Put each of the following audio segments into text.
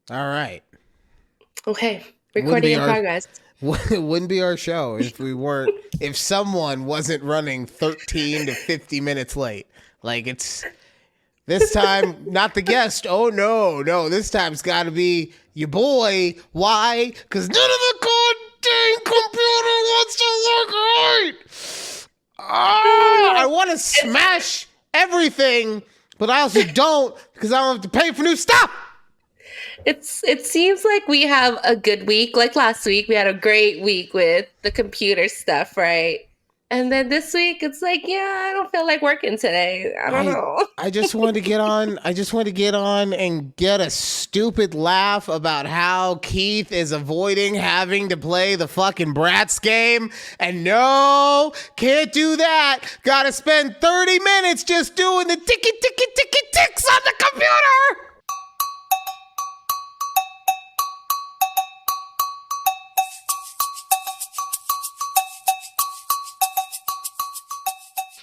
All right. Okay, Wouldn't recording be in our progress. wouldn't be our show if someone wasn't running 13 to 50 minutes late. Like it's this time not the guest. Oh no. This time's got to be your boy. Why? Cuz none of the goddamn computer wants to work right. I want to smash everything, but I also don't because I don't have to pay for new stuff. It seems like we have a good week. Like last week, we had a great week with the computer stuff, right? And then this week, it's like, yeah, I don't feel like working today. I don't I know. I just wanted to get on. I just wanted to get on and get a stupid laugh about how Keith is avoiding having to play the fucking Bratz game. And no, can't do that. Gotta spend 30 minutes just doing the ticky ticks on the computer.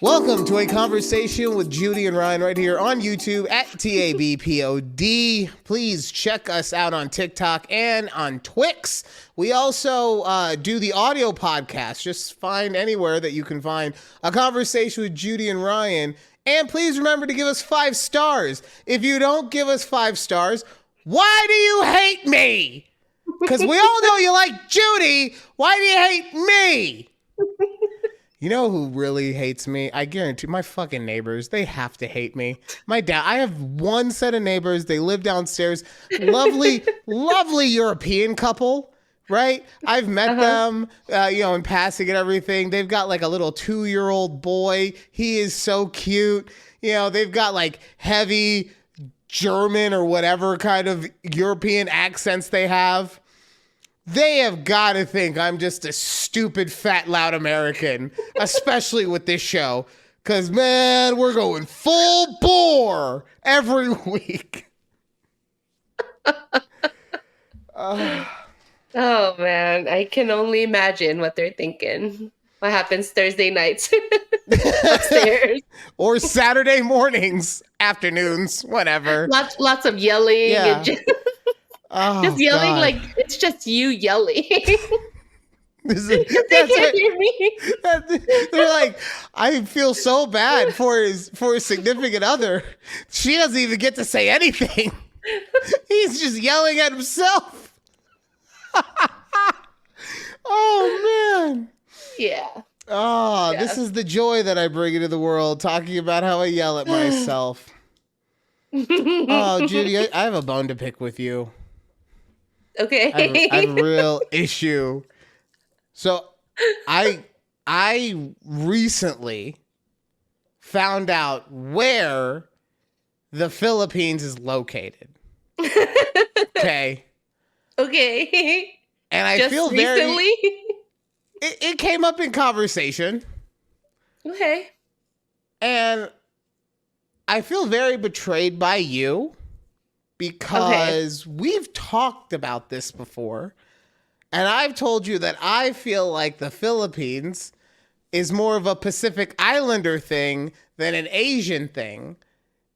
Welcome to a conversation with Judy and Ryan right here on YouTube at takeabreathpod. Please check us out on TikTok and on Twix. We also do the audio podcast. Just find anywhere that you can find a conversation with Judy and Ryan. And please remember to give us 5 stars. If you don't give us 5 stars, why do you hate me? Because we all know you like Judy. Why do you hate me? You know who really hates me? I guarantee my fucking neighbors. They have to hate me. My dad. I have one set of neighbors. They live downstairs. Lovely, lovely European couple. Right? I've met them, in passing and everything. They've got like a little 2-year-old boy. He is so cute. They've got like heavy German or whatever kind of European accents they have. They have got to think I'm just a stupid, fat, loud American, especially with this show. Because, man, we're going full bore every week. Oh, man. I can only imagine what they're thinking. What happens Thursday nights upstairs. Or Saturday mornings, afternoons, whatever. Lots of yelling. Yeah. And just yelling, God. like it's just you yelling. That's They can't hear me. They're like, I feel so bad for his significant other. She doesn't even get to say anything. He's just yelling at himself. Oh man. Yeah. Oh, Yeah. This is the joy that I bring into the world, talking about how I yell at myself. Oh, Judy, I have a bone to pick with you. Okay. I have a real issue. So I recently found out where the Philippines is located. Okay. Okay. And I Just feel recently? it came up in conversation. Okay. And I feel very betrayed by you because we've talked about this before. And I've told you that I feel like the Philippines is more of a Pacific Islander thing than an Asian thing.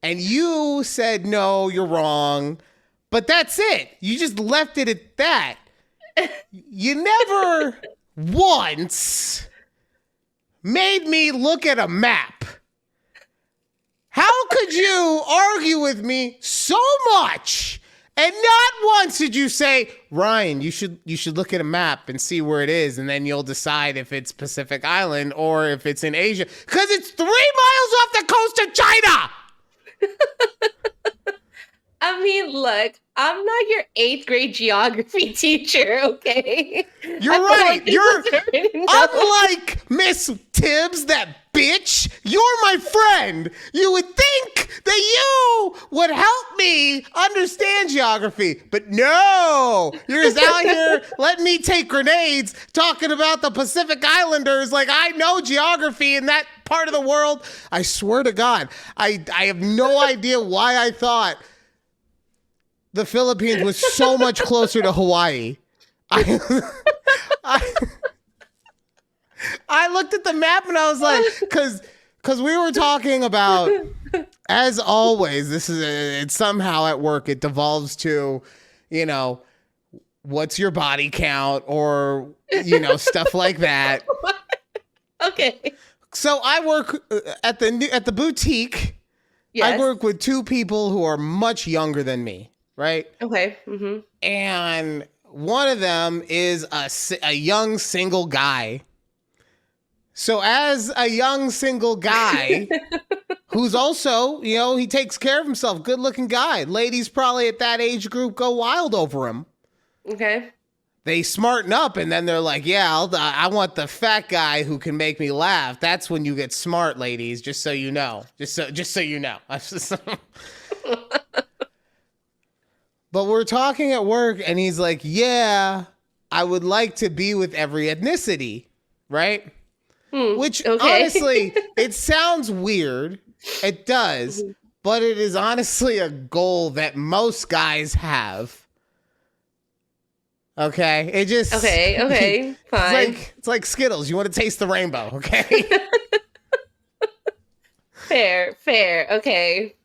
And you said, no, you're wrong. But that's it. You just left it at that. You never once made me look at a map. How could you argue with me so much and not once did you say, Ryan, you should look at a map and see where it is, and then you'll decide if it's Pacific Island or if it's in Asia, because it's 3 miles off the coast of China. I mean, look, I'm not your 8th grade geography teacher, okay? You're right. You're unlike Miss Tibbs, that bitch. You're my friend. You would think that you would help me understand geography, but no. You're just out here letting me take grenades talking about the Pacific Islanders like I know geography in that part of the world. I swear to God, I have no idea why I thought the Philippines was so much closer to Hawaii. I looked at the map and I was like, because we were talking about, as always, it's somehow at work, it devolves to, you know, what's your body count or, stuff like that. Okay. So I work at the boutique. Yes. I work with two people who are much younger than me, right? Okay. Mm-hmm. And one of them is a young single guy. So as a young single guy who's also, he takes care of himself, good looking guy. Ladies probably at that age group go wild over him. Okay. They smarten up and then they're like, yeah, I want the fat guy who can make me laugh. That's when you get smart, ladies, just so you know. Just so you know. But we're talking at work and he's like, yeah, I would like to be with every ethnicity, right? Which honestly, it sounds weird. It does, but it is honestly a goal that most guys have. Okay, it just okay, fine. It's like Skittles. You want to taste the rainbow, okay? Fair, okay.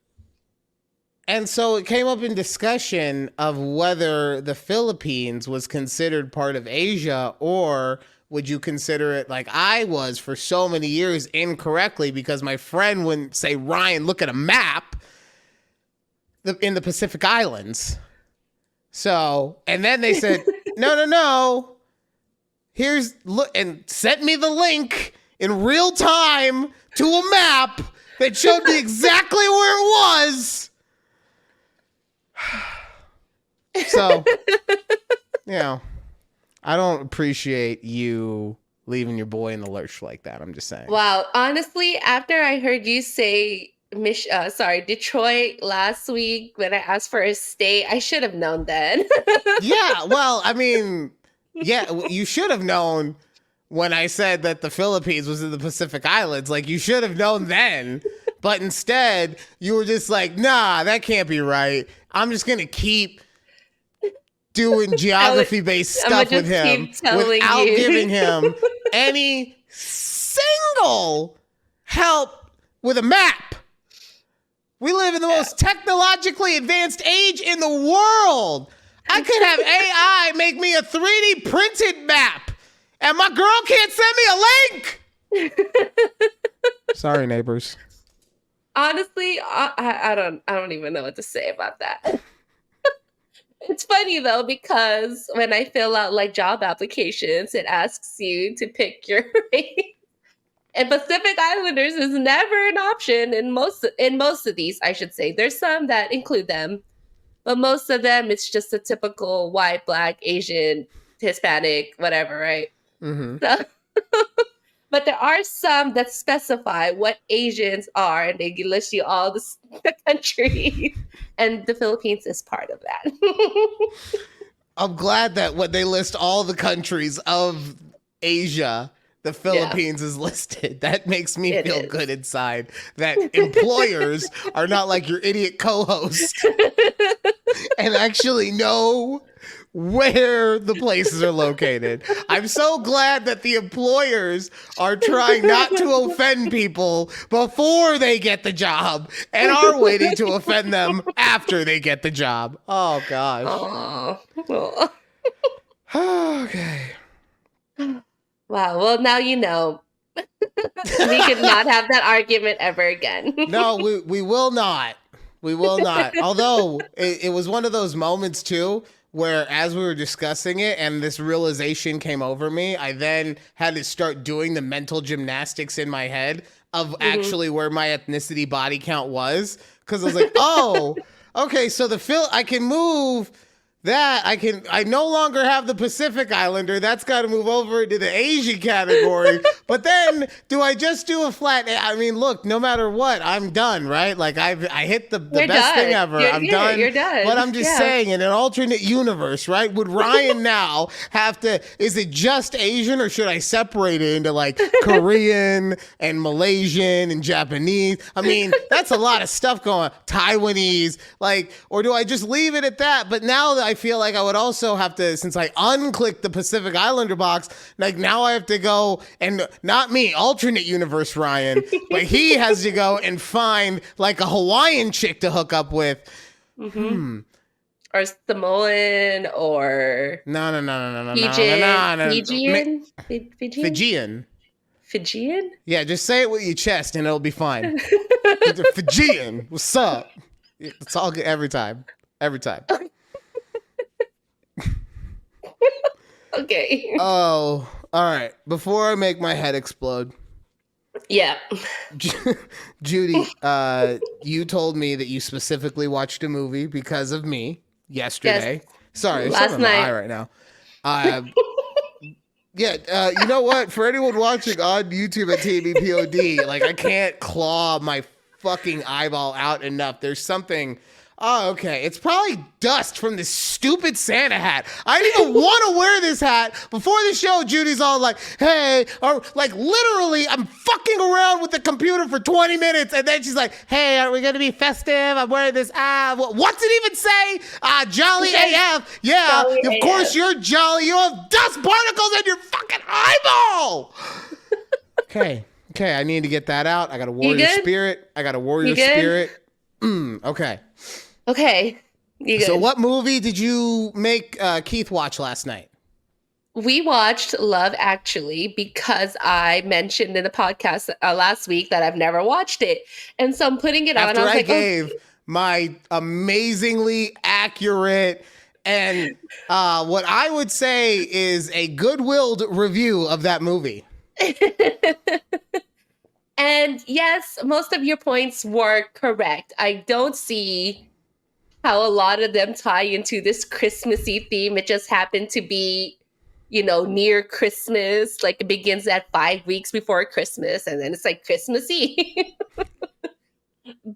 And so it came up in discussion of whether the Philippines was considered part of Asia, or would you consider it like I was for so many years incorrectly because my friend wouldn't say, Ryan, look at a map in the Pacific Islands. So, and then they said, no. Look, and sent me the link in real time to a map that showed me exactly where it was. So, I don't appreciate you leaving your boy in the lurch like that. I'm just saying. Wow. Honestly, after I heard you say Detroit last week when I asked for a state, I should have known then. Yeah, well, I mean, you should have known when I said that the Philippines was in the Pacific Islands. Like, you should have known then. But instead, you were just like, nah, that can't be right. I'm just going to keep doing geography-based stuff with him without giving him any single help with a map. We live in the most technologically advanced age in the world. I could have AI make me a 3D printed map, and my girl can't send me a link. Sorry, neighbors. Honestly, I don't even know what to say about that. It's funny though, because when I fill out like job applications, it asks you to pick your race. And Pacific Islanders is never an option in most of these, I should say. There's some that include them, but most of them it's just a typical white, black, Asian, Hispanic, whatever, right? Mm-hmm. So, but there are some that specify what Asians are, and they list you all the countries, and the Philippines is part of that. I'm glad that when they list all the countries of Asia, the Philippines is listed. That makes me feel good inside. That employers are not like your idiot co-host and actually know where the places are located. I'm so glad that the employers are trying not to offend people before they get the job and are waiting to offend them after they get the job. Oh, gosh. Okay. Wow. Well, now you know. We could not have that argument ever again. No, we will not. We will not. Although it was one of those moments too, where as we were discussing it and this realization came over me, I then had to start doing the mental gymnastics in my head of actually where my ethnicity body count was. Cause I was like, oh, okay. So I can move that. I no longer have the Pacific Islander. That's got to move over into the Asian category. But then do I just do a flat? I mean, look, no matter what, I'm done, right? Like I hit the best thing ever. I'm done. You're done. But I'm just saying, in an alternate universe, right? Would Ryan now have to, is it just Asian or should I separate it into like Korean and Malaysian and Japanese? I mean, that's a lot of stuff going, Taiwanese, like, or do I just leave it at that? But now that I feel like I would also have to, since I unclicked the Pacific Islander box, like now I have to go and not me, alternate universe Ryan, but he has to go and find like a Hawaiian chick to hook up with. or Samoan or Fijian? Fijian. Fijian? Yeah, just say it with your chest and it'll be fine. Fijian, what's up? It's all good every time. Every time. Okay. Oh, all right. Before I make my head explode. Yeah. Judy, you told me that you specifically watched a movie because of me yesterday. Yes. Sorry, there's Last something in my night. eye right now. Yeah, you know what? For anyone watching on YouTube at TABPOD, like I can't claw my fucking eyeball out enough. There's something. Oh, okay. It's probably dust from this stupid Santa hat. I didn't even want to wear this hat. Before the show, Judy's all like, hey, or like literally, I'm fucking around with the computer for 20 minutes. And then she's like, hey, are we going to be festive? I'm wearing this. What's it even say? Jolly AF. Yeah, Jolly of course you're jolly. You have dust particles in your fucking eyeball. Okay, I need to get that out. I got a warrior spirit. Okay. Okay. You good. So what movie did you make Keith watch last night? We watched Love Actually because I mentioned in the podcast last week that I've never watched it. And so I'm putting it on. After I gave my amazingly accurate and what I would say is a good-willed review of that movie. And yes, most of your points were correct. I don't see how a lot of them tie into this Christmassy theme. It just happened to be, near Christmas. Like it begins at 5 weeks before Christmas, and then it's like Christmas Eve.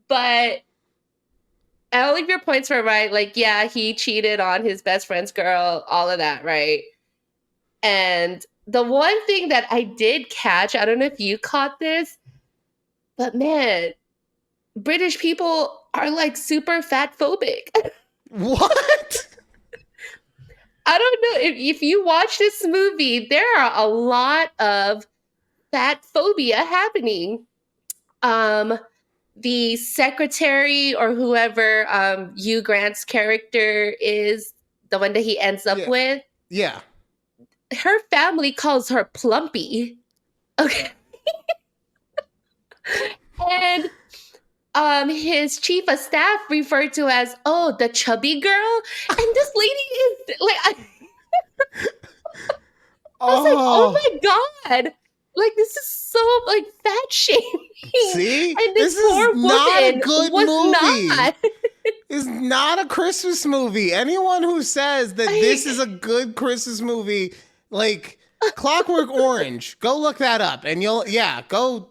But all of your points were right. Like, yeah, he cheated on his best friend's girl, all of that, right? And the one thing that I did catch, I don't know if you caught this, but man, British people are like super fat phobic. What? I don't know if you watch this movie, there are a lot of fat phobia happening. The secretary or whoever Hugh Grant's character is, the one that he ends up with. Yeah. Her family calls her Plumpy. Okay. And his chief of staff referred to as, the chubby girl. And this lady is like, I was like, oh my God. Like, this is so like fat shaming. See? And this poor is not woman a good was movie. not. It's not a Christmas movie. Anyone who says that this is a good Christmas movie, like Clockwork Orange, go look that up and go.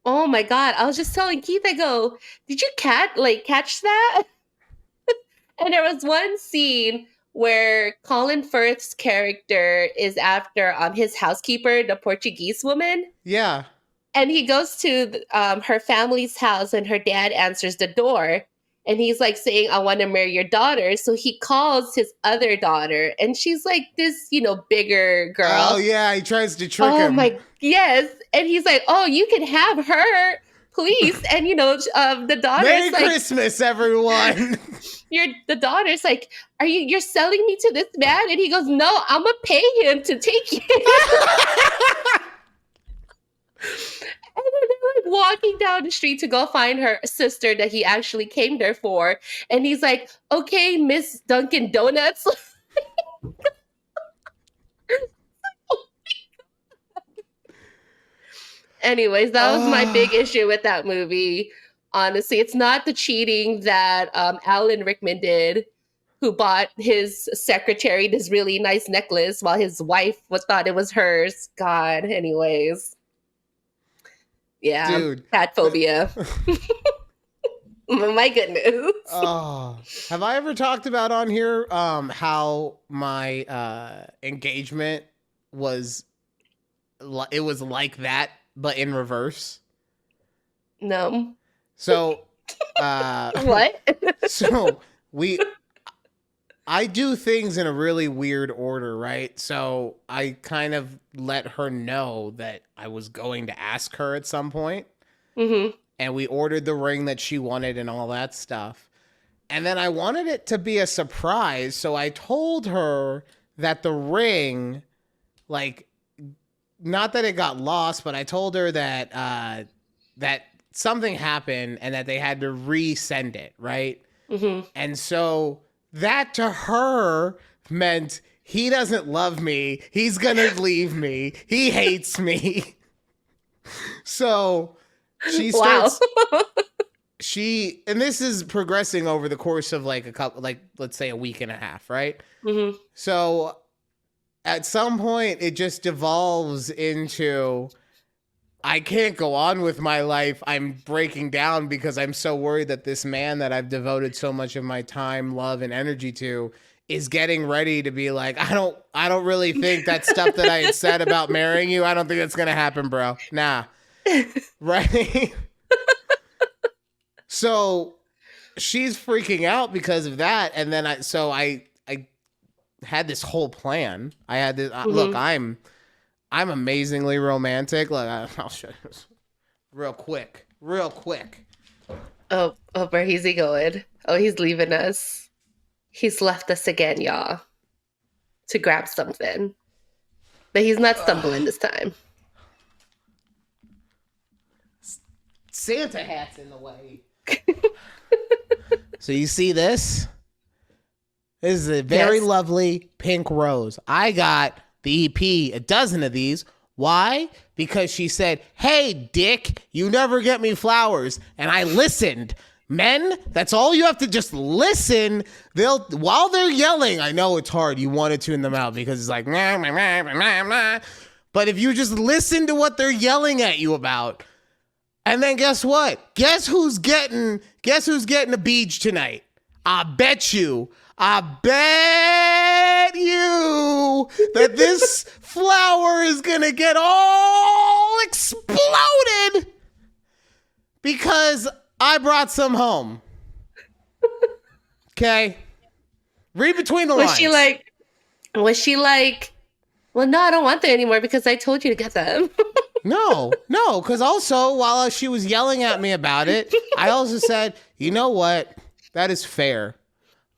Oh my God. I was just telling Keith, I go, did you catch that? And there was one scene where Colin Firth's character is after his housekeeper, the Portuguese woman. Yeah. And he goes to her family's house and her dad answers the door. And he's like saying, I want to marry your daughter. So he calls his other daughter and she's like this, bigger girl. Oh yeah, he tries to trick him. Yes. And he's like, oh, you can have her, please. And the daughter Merry Christmas, everyone. The daughter's like, you're selling me to this man? And he goes, no, I'm gonna pay him to take you. And then they're like walking down the street to go find her sister that he actually came there for. And he's like, okay, Miss Dunkin' Donuts. Anyways, that was my big issue with that movie. Honestly, it's not the cheating that Alan Rickman did, who bought his secretary this really nice necklace while his wife thought it was hers. God, anyways. Yeah, dude. Fat phobia. My goodness. Have I ever talked about on here how my engagement was like that, but in reverse? No. So what? So I do things in a really weird order, right? So I kind of let her know that I was going to ask her at some point. Mm-hmm. And we ordered the ring that she wanted and all that stuff. And then I wanted it to be a surprise, so I told her that the ring, like, not that it got lost, but I told her that that something happened and that they had to resend it, right? Mm-hmm. And so that to her meant he doesn't love me. He's gonna leave me. He hates me. So she starts. Wow. And this is progressing over the course of like a couple, like let's say a week and a half, right? Mm-hmm. So at some point it just devolves into, I can't go on with my life. I'm breaking down because I'm so worried that this man that I've devoted so much of my time, love, and energy to is getting ready to be like, I don't really think that stuff that I had said about marrying you, I don't think that's gonna happen, bro. Nah. Right? So she's freaking out because of that. And then I had this whole plan. I had this, look, I'm amazingly romantic. Look, I'll show you this real quick. Oh, where is he going? Oh, he's leaving us. He's left us again, y'all, to grab something. But he's not stumbling this time. Santa hat's in the way. So you see this? This is a very lovely pink rose. I got the EP, a dozen of these. Why? Because she said, hey, dick, you never get me flowers. And I listened. Men, that's all you have to just listen. While they're yelling, I know it's hard. You want to tune them out because it's like, nah, nah, nah, nah, nah. But if you just listen to what they're yelling at you about, and then guess what? Guess who's getting a beach tonight? I bet you that this flower is gonna get all exploded because I brought some home. Okay? Read between the lines. Was she like, well, no, I don't want them anymore because I told you to get them. No, because also while she was yelling at me about it, I also said, you know what? That is fair.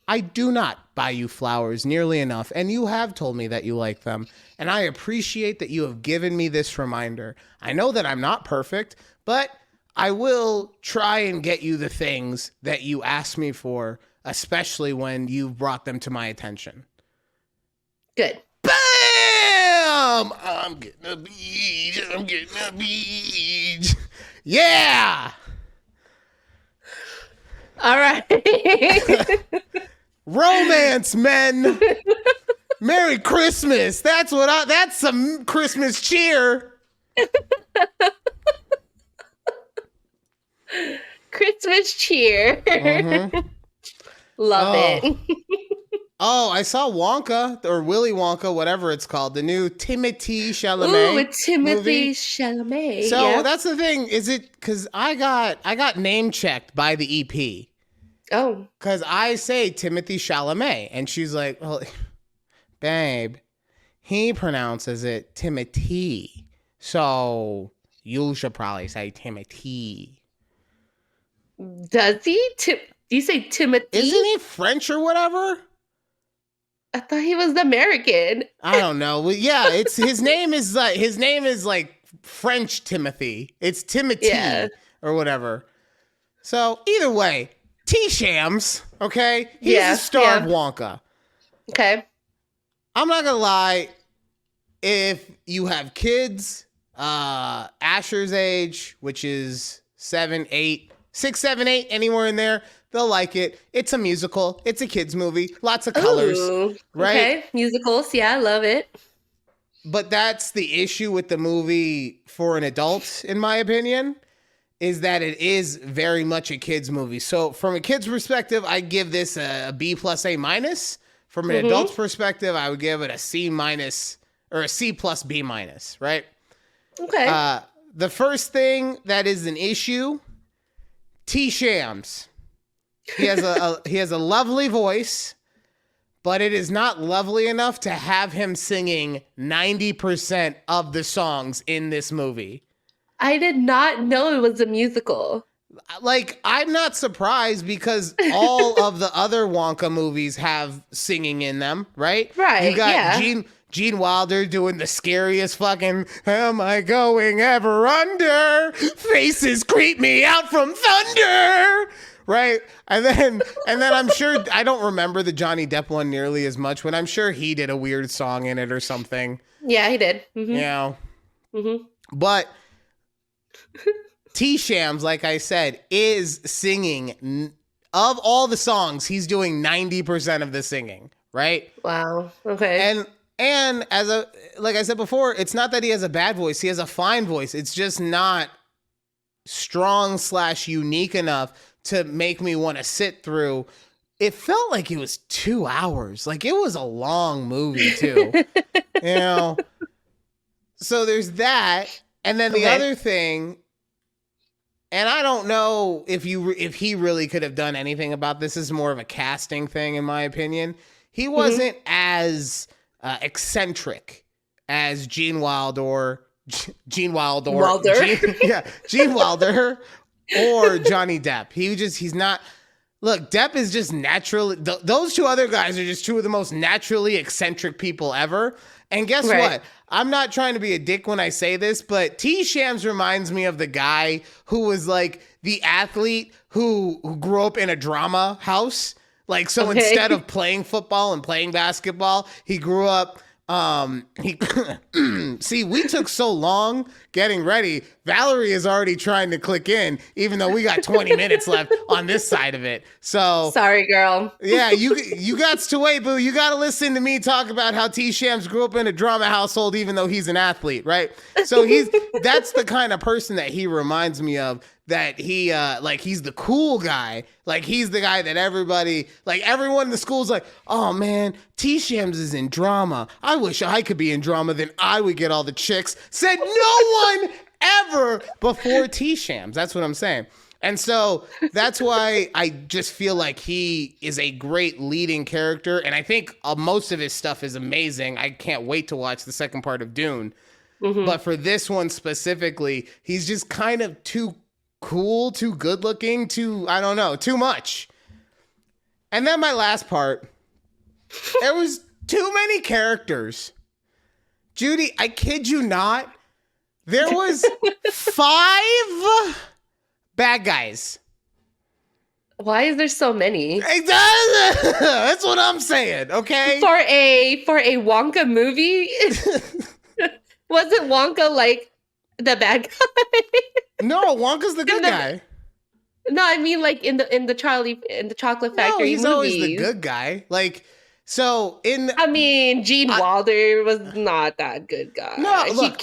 I do not buy you flowers nearly enough, and you have told me that you like them, and I appreciate that you have given me this reminder. I know that I'm not perfect, but I will try and get you the things that you asked me for, especially when you've brought them to my attention. Good. Bam! I'm getting a beach. Yeah! All right. Romance, men. Merry Christmas. That's some Christmas cheer. Christmas cheer. Mm-hmm. Love it. Oh, I saw Wonka, or Willy Wonka, whatever it's called, the new Timothée Chalamet. Ooh, with Timothée movie. Chalamet. So that's the thing. Is it because I got name checked by the EP? Oh, because I say Timothée Chalamet, and she's like, "Well, babe, he pronounces it Timothy, so you should probably say Timothy." Does he? You say Timothy? Isn't he French or whatever? I thought he was American. I don't know. Well, yeah, it's his name is like French Timothy. It's Timothy or whatever. So either way, T-Shams, okay? He's the star of Wonka. Okay. I'm not gonna lie. If you have kids, Asher's age, which is 7, 8, 6, 7, 8, anywhere in there, they'll like it. It's a musical. It's a kids movie. Lots of colors. Ooh, right? Okay. Musicals. Yeah, I love it. But that's the issue with the movie for an adult, in my opinion, is that it is very much a kids movie. So from a kid's perspective, I give this a B plus A minus. From an adult's perspective, I would give it a C minus or a C plus B minus, right? Okay. The first thing that is an issue, T-Shams. He has a lovely voice, but it is not lovely enough to have him singing 90% of the songs in this movie. I did not know it was a musical. Like, I'm not surprised because all of the other Wonka movies have singing in them, right? Right, You got yeah. Gene Wilder doing the scariest fucking "Am I going ever under? Faces creep me out from thunder." Right? And then I'm sure I don't remember the Johnny Depp one nearly as much, but I'm sure he did a weird song in it or something. Yeah, he did. You know. Mm-hmm. But T Shams, like I said, is singing. Of all the songs, he's doing 90% of the singing, right? Wow. Okay. And like I said before, it's not that he has a bad voice. He has a fine voice. It's just not strong / unique enough to make me want to sit through. It felt like it was 2 hours. Like, it was a long movie too. You know? So there's that. And then the other thing, and I don't know if he really could have done anything about this. This is more of a casting thing, in my opinion. He wasn't as eccentric as Gene Wilder. Gene Wilder or Johnny Depp. He's not. Look, Depp is just naturally. Those two other guys are just two of the most naturally eccentric people ever. And guess what? I'm not trying to be a dick when I say this, but T. Shams reminds me of the guy who was like the athlete who grew up in a drama house. Like, so instead of playing football and playing basketball, he grew up. See, we took so long getting ready. Valerie is already trying to click in, even though we got 20 minutes left on this side of it. So sorry, girl. Yeah, you got to wait, boo. You got to listen to me talk about how T. Shams grew up in a drama household, even though he's an athlete, right? So that's the kind of person that he reminds me of. That he's the cool guy. Like, he's the guy that everybody, like, everyone in the school's like, oh man, T. Shams is in drama. I wish I could be in drama, then I would get all the chicks. Said no one ever before T. Shams. That's what I'm saying. And so that's why I just feel like he is a great leading character. And I think most of his stuff is amazing. I can't wait to watch the second part of Dune. Mm-hmm. But for this one specifically, he's just kind of too cool, too good looking, I don't know, too much. And then my last part, there was too many characters. Judy, I kid you not, there was 5 bad guys. Why is there so many? That's what I'm saying, okay? For a Wonka movie? Wasn't Wonka like the bad guy? No, Wonka's the good guy. No, I mean, like in the Chocolate Factory. No, he's movies. always the good guy. Like, so I mean, Gene Wilder was not that good guy. No, look,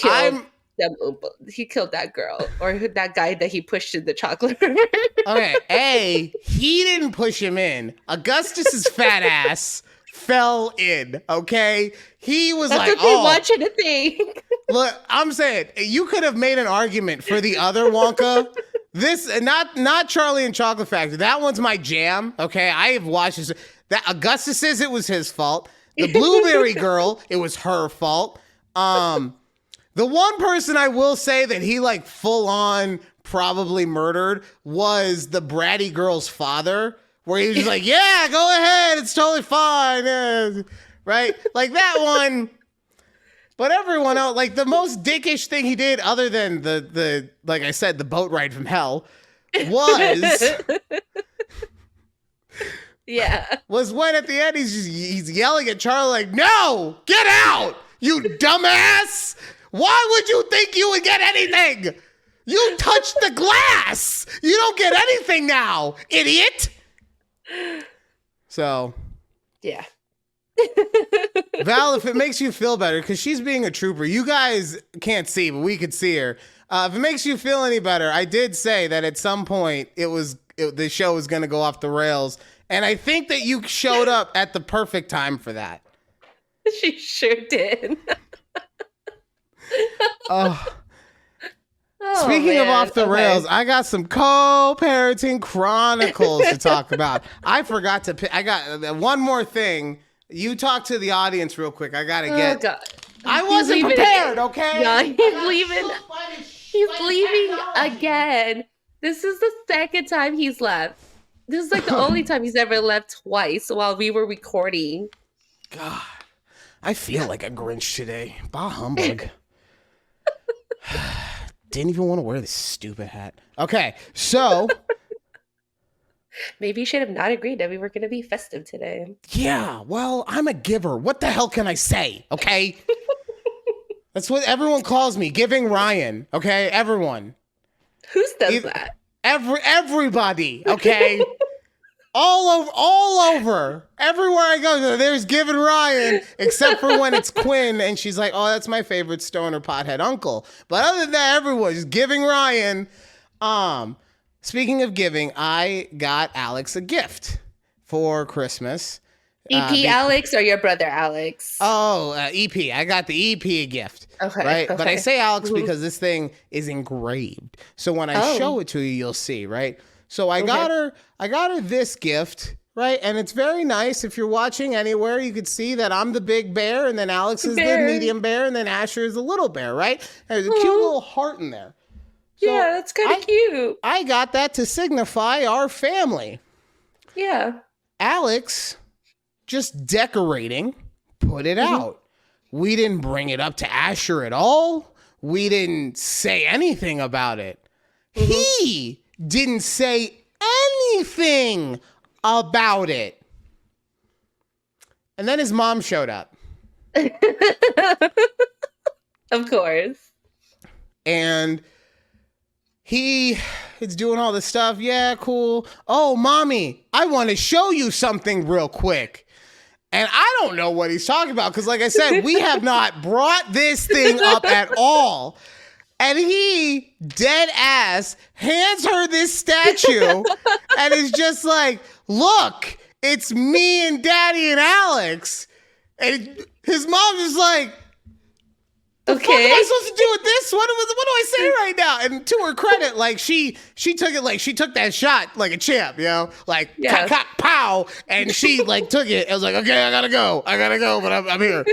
he killed that girl or that guy that he pushed in the chocolate river. Okay, he didn't push him in. Augustus's fat ass fell in. Okay, he was That's like, what they want you to think. Look, I'm saying you could have made an argument for the other Wonka. This not Charlie and Chocolate Factory. That one's my jam. Okay, I have watched this. That Augustus says it was his fault. The Blueberry Girl, it was her fault. The one person I will say that he like full on probably murdered was the bratty girl's father, where he was just like, yeah, go ahead, it's totally fine, yeah. Right? Like that one. But everyone else, like the most dickish thing he did, other than the like I said, the boat ride from hell, was when at the end he's yelling at Charlie like, "No, get out, you dumbass! Why would you think you would get anything? You touched the glass. You don't get anything now, idiot." So, yeah. Val, if it makes you feel better, because she's being a trooper. You guys can't see, but we could see her. If it makes you feel any better, I did say that at some point the show was going to go off the rails, and I think that you showed up at the perfect time for that. She sure did. Speaking of off the rails, I got some co-parenting chronicles to talk about. I forgot to. I got one more thing. You talk to the audience real quick. I gotta get. God. I wasn't prepared. Okay. Yeah, he's leaving. He's leaving again. This is the second time he's left. This is like the only time he's ever left twice while we were recording. God, I feel like a Grinch today. Bah humbug. Didn't even want to wear this stupid hat. Okay, so... Maybe you should have not agreed that we were going to be festive today. Yeah, well, I'm a giver. What the hell can I say, okay? That's what everyone calls me, Giving Ryan, okay? Everyone. Who does that? Everybody, okay? all over. Everywhere I go, there's Giving Ryan, except for when it's Quinn, and she's like, oh, that's my favorite stoner pothead uncle. But other than that, everyone's Giving Ryan. Speaking of giving, I got Alex a gift for Christmas. EP Alex or your brother Alex? Oh, EP. I got the EP a gift. Okay. Right? Okay. But I say Alex because this thing is engraved. So when I show it to you, you'll see, right? So I got her this gift, right? And it's very nice. If you're watching anywhere, you could see that I'm the big bear, and then Alex is the medium bear, and then Asher is the little bear, right? There's a cute little heart in there. So yeah, that's kind of cute. I got that to signify our family. Yeah. Alex, just decorating, put it out. We didn't bring it up to Asher at all. We didn't say anything about it. He didn't say anything about it. And then his mom showed up. Of course. And he is doing all this stuff. Yeah, cool. Oh, mommy, I want to show you something real quick. And I don't know what he's talking about because, like I said, we have not brought this thing up at all. And he, dead ass, hands her this statue and is just like, look, it's me and Daddy and Alex. And his mom's just like, what am I supposed to do with this? What do I say right now? And to her credit, like she took it like she took that shot like a champ, you know, like pow, and she like took it. I was like, okay, I gotta go, but I'm here.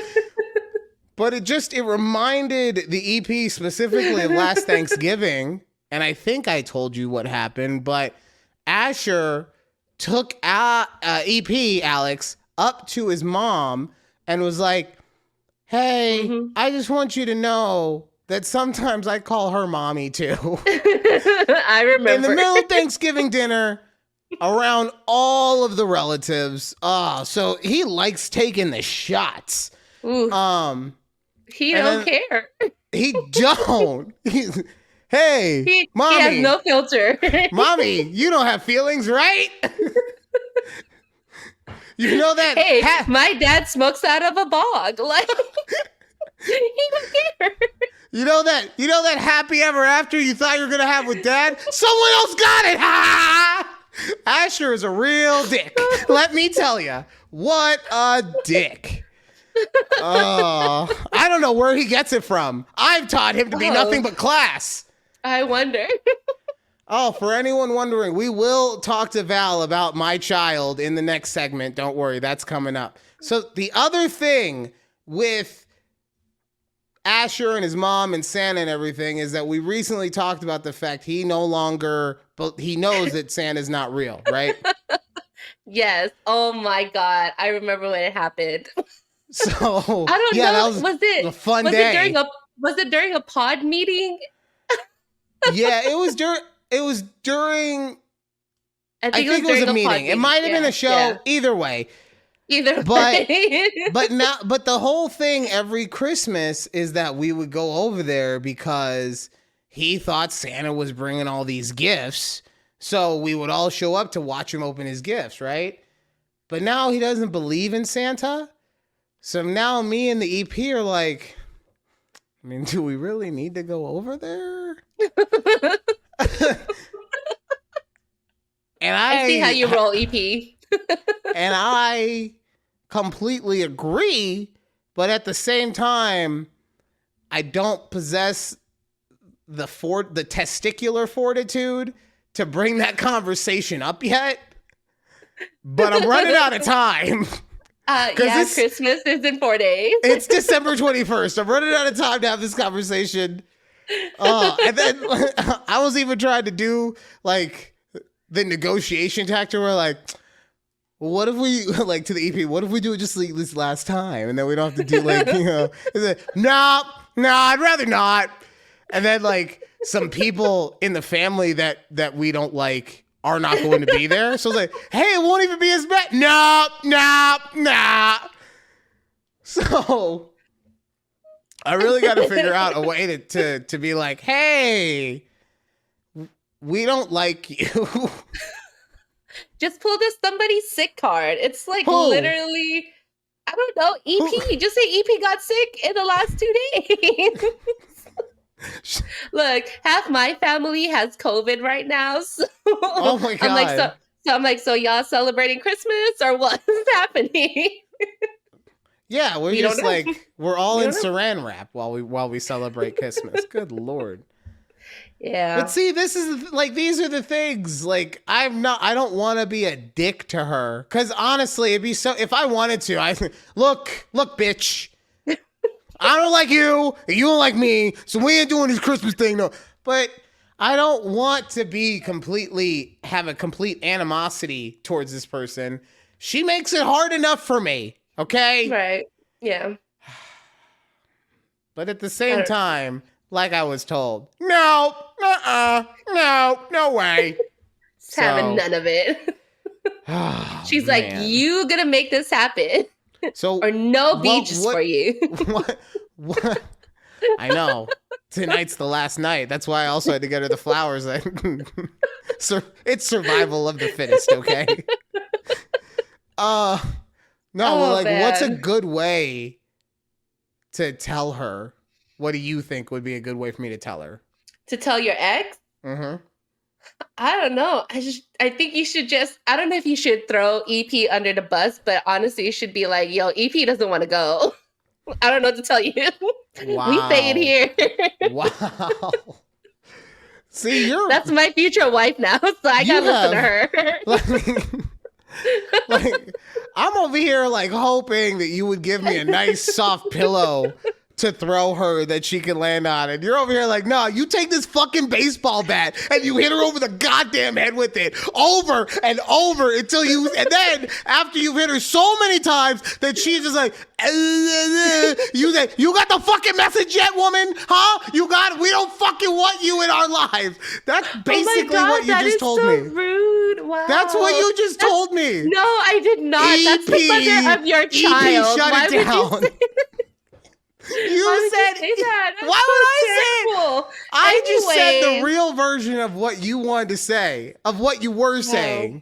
But it reminded the EP specifically of last Thanksgiving, and I think I told you what happened. But Asher took EP Alex up to his mom and was like, hey, I just want you to know that sometimes I call her mommy too. I remember. In the middle of Thanksgiving dinner, around all of the relatives. So he likes taking the shots. Ooh. He don't care. He don't. Hey, mommy. He has no filter. Mommy, you don't have feelings, right? You know that? Hey, my dad smokes out of a bog. Like, he don't care. You know that happy ever after you thought you were gonna have with Dad? Someone else got it. Ha! Asher is a real dick. Let me tell you, what a dick. I don't know where he gets it from. I've taught him to be nothing but class. I wonder. Oh, for anyone wondering, we will talk to Val about my child in the next segment. Don't worry, that's coming up. So the other thing with Asher and his mom and Santa and everything is that we recently talked about the fact he knows that Santa's not real, right? Yes. Oh my God. I remember when it happened. So I don't know. That was a fun day. Was it during a pod meeting? Yeah, it was during. I think it was a meeting. It might have been a show. Yeah. Either way. But the whole thing every Christmas is that we would go over there because he thought Santa was bringing all these gifts. So we would all show up to watch him open his gifts, right? But now he doesn't believe in Santa. So now me and the EP are like, I mean, do we really need to go over there? And I see how you roll, EP. And I completely agree, but at the same time, I don't possess the testicular fortitude to bring that conversation up yet. But I'm running out of time. Christmas is in 4 days. It's December 21st. I'm running out of time to have this conversation. And then I was even trying to do like the negotiation tactic where like, well, what if we like to the EP? What if we do it just like this last time, and then we don't have to do like no, I'd rather not. And then like some people in the family that we don't like are not going to be there. So it's like, hey, it won't even be as bad. No. So I really got to figure out a way to be like, hey, we don't like you. Just pull this somebody's sick card. It's like Who? literally, I don't know, EP. Who? Just say EP got sick in the last 2 days. Look, half my family has COVID right now. So Oh my God. I'm like, so y'all celebrating Christmas or what's happening? Yeah, we're We don't just know. like we're all We in don't know. saran wrap while we celebrate Christmas. Good Lord. Yeah. But see, this is like these are the things. Like I don't want to be a dick to her cuz honestly, it'd be so if I wanted to, look, bitch. I don't like you, and you don't like me, so we ain't doing this Christmas thing no. But I don't want to have a complete animosity towards this person. She makes it hard enough for me, okay? Right. Yeah. But at the same time, like I was told, no way. Just having none of it. She's like, you gonna make this happen. So or no beaches for you. What? I know. Tonight's the last night. That's why I also had to get her the flowers. So it's survival of the fittest, okay? No, well, like, what's a good way to tell her? What do you think would be a good way for me to tell her? To tell your ex? Mm-hmm. I don't know. I think you should I don't know if you should throw EP under the bus, but honestly, you should be like, yo, EP doesn't want to go. I don't know what to tell you. Wow. We staying here. Wow. See, That's my future wife now, so I gotta listen to her. Like, I'm over here like hoping that you would give me a nice soft pillow to throw her that she can land on. And you're over here like, no, you take this fucking baseball bat and you hit her over the goddamn head with it over and over and then after you've hit her so many times that she's just like, you got the fucking message yet, woman? Huh? We don't fucking want you in our lives. That's basically what you just told me. Rude. Wow. That's what you just told me. No, I did not. That's the mother of your child. Shut it down. You said that? Why would I say it? I just said the Anyways. real version of what you wanted to say, of what you were saying.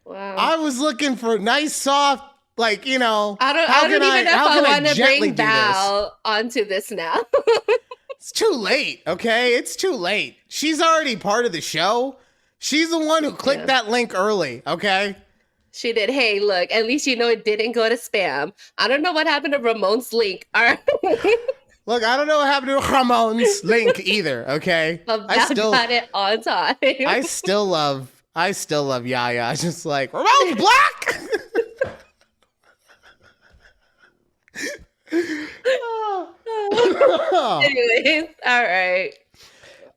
Wow. I was looking for nice, soft, like, you know. I don't even know if I want to bring Val onto this now. It's too late, okay? It's too late. She's already part of the show. She's the one who clicked that link early, okay? She did. Hey, look, at least you know it didn't go to spam. I don't know what happened to Ramon's link. All right. Look, I don't know what happened to Ramon's link either, okay? But I still got it on time. I still love Yaya. Just like, Ramon's black! Anyways, all right.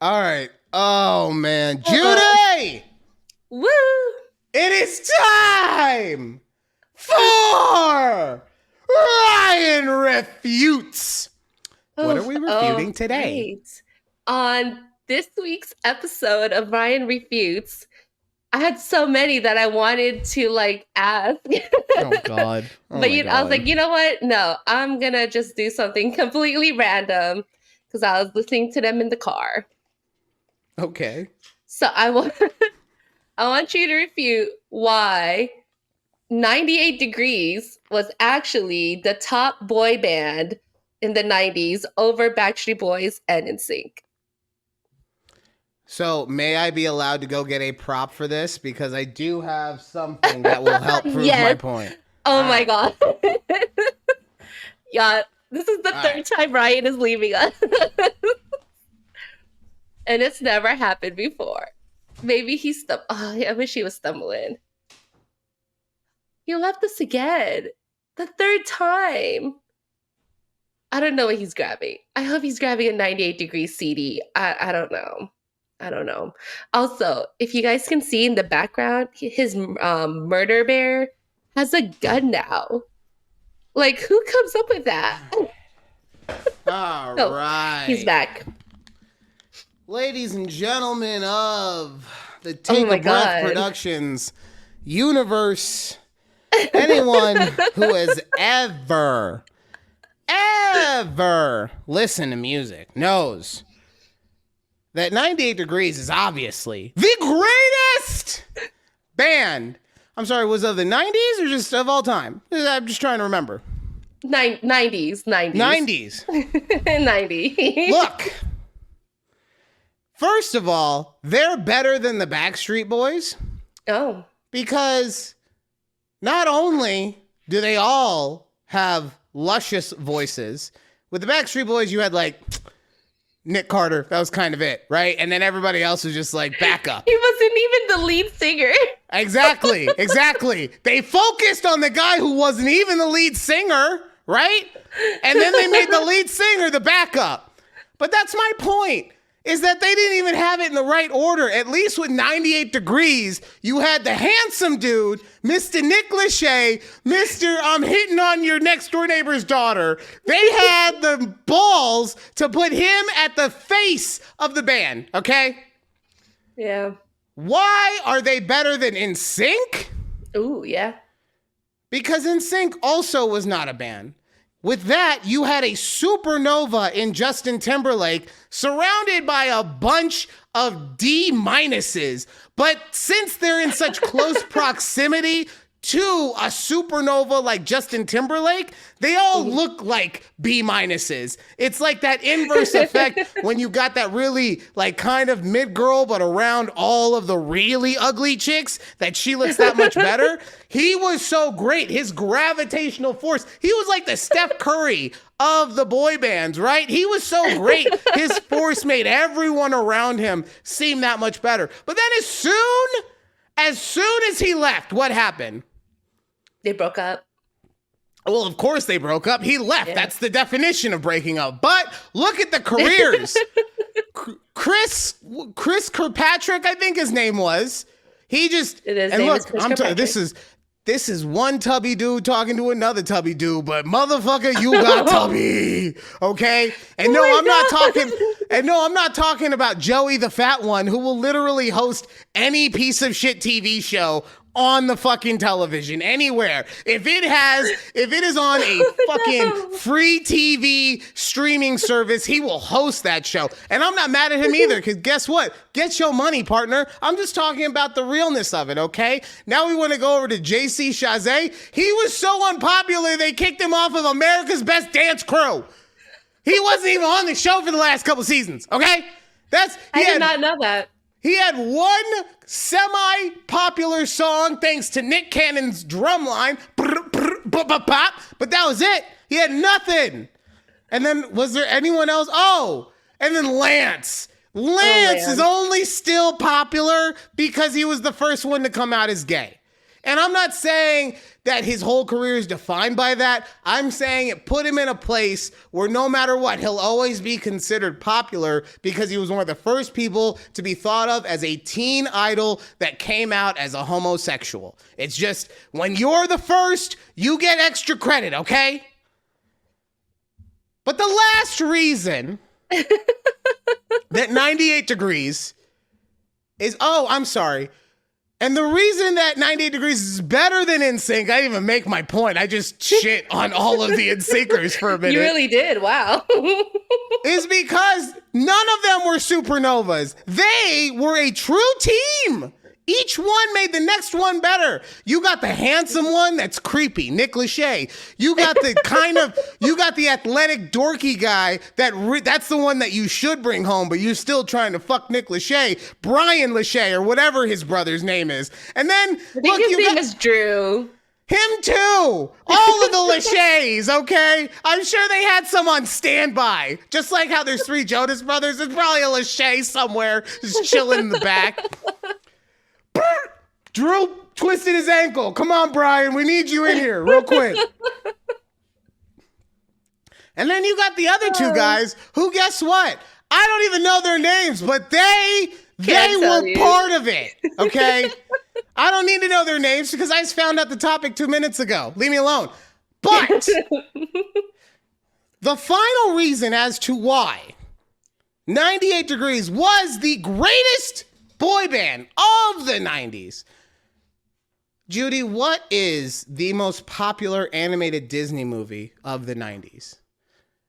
All right. Oh, man. Judy! Woo! It is time for Ryan Refutes. What are we refuting today? Right. On this week's episode of Ryan Refutes, I had so many that I wanted to like ask. Oh God. But I was like, you know what? No, I'm going to just do something completely random because I was listening to them in the car. Okay. So I want you to refute why 98 Degrees was actually the top boy band in the 90s over Backstreet Boys and NSYNC. So may I be allowed to go get a prop for this? Because I do have something that will help prove my point. Oh my God. Yeah, this is the third time Ryan is leaving us. And it's never happened before. Maybe he I wish he was stumbling. You left us again. The third time. I don't know what he's grabbing. I hope he's grabbing a 98 degree CD. I don't know. I don't know. Also, if you guys can see in the background, his murder bear has a gun now. Like, who comes up with that? All Oh, right. he's back. Ladies and gentlemen of the Oh Take my a Breath God. Productions universe, anyone who has ever listened to music knows that 98 Degrees is obviously the greatest band. I'm sorry, was of the 90s or just of all time? I'm just trying to remember. 90s. 90s. 90. Look, first of all, they're better than the Backstreet Boys Oh. because not only do they all have luscious voices, with the Backstreet Boys, you had like Nick Carter. That was kind of it, right? And then everybody else was just like backup. He wasn't even the lead singer. Exactly. They focused on the guy who wasn't even the lead singer, right? And then they made the lead singer the backup. But that's my point, is that they didn't even have it in the right order. At least with 98 Degrees, you had the handsome dude, Mr. Nick Lachey, Mr. I'm hitting on your next door neighbor's daughter. They had the balls to put him at the face of the band, okay? Yeah. Why are they better than NSYNC? Ooh, yeah. Because NSYNC also was not a band. With that, you had a supernova in Justin Timberlake surrounded by a bunch of D minuses. But since they're in such close proximity to a supernova like Justin Timberlake, they all look like B minuses. It's like that inverse effect when you got that really like kind of mid girl, but around all of the really ugly chicks, that she looks that much better. He was so great. His gravitational force, he was like the Steph Curry of the boy bands, right? He was so great. His force made everyone around him seem that much better. But then as soon as he left, what happened? They broke up. Well, of course they broke up. He left. Yeah. That's the definition of breaking up. But look at the careers. Chris Kirkpatrick, I think his name was. He just His and name look, is Chris I'm telling you, Kirkpatrick. this is one tubby dude talking to another tubby dude, but motherfucker, you got tubby, okay? And no, I'm not talking about Joey the fat one who will literally host any piece of shit TV show on the fucking television anywhere. If it is on a fucking free TV streaming service, he will host that show. And I'm not mad at him either, because guess what? Get your money, partner. I'm just talking about the realness of it, okay? Now we want to go over to JC Chazé. He was so unpopular, they kicked him off of America's Best Dance Crew. He wasn't even on the show for the last couple seasons, okay? I did not know that. He had one semi-popular song thanks to Nick Cannon's drum line, but that was it. He had nothing. And then was there anyone else? Oh, and then Lance. Lance is only still popular because he was the first one to come out as gay. And I'm not saying that his whole career is defined by that. I'm saying it put him in a place where no matter what, he'll always be considered popular because he was one of the first people to be thought of as a teen idol that came out as a homosexual. It's just, when you're the first, you get extra credit, okay? But the last reason that 98 Degrees is, I'm sorry. And the reason that 98 Degrees is better than NSYNC, I didn't even make my point. I just shit on all of the NSYNCers for a minute. You really did. Wow. Is because none of them were supernovas. They were a true team. Each one made the next one better. You got the handsome one that's creepy, Nick Lachey. You got the athletic dorky guy that's the one that you should bring home, but you're still trying to fuck Nick Lachey, Brian Lachey, or whatever his brother's name is. And then I think his name is Drew. Him too. All of the Lachays, okay? I'm sure they had some on standby. Just like how there's 3 Jonas brothers, there's probably a Lachey somewhere just chilling in the back. Drew twisted his ankle. Come on, Brian. We need you in here real quick. And then you got the other two guys who, guess what? I don't even know their names, but they were part of it, okay? I don't need to know their names because I just found out the topic 2 minutes ago. Leave me alone. But the final reason as to why 98 Degrees was the greatest boy band of the 90s. Judy, what is the most popular animated Disney movie of the 90s?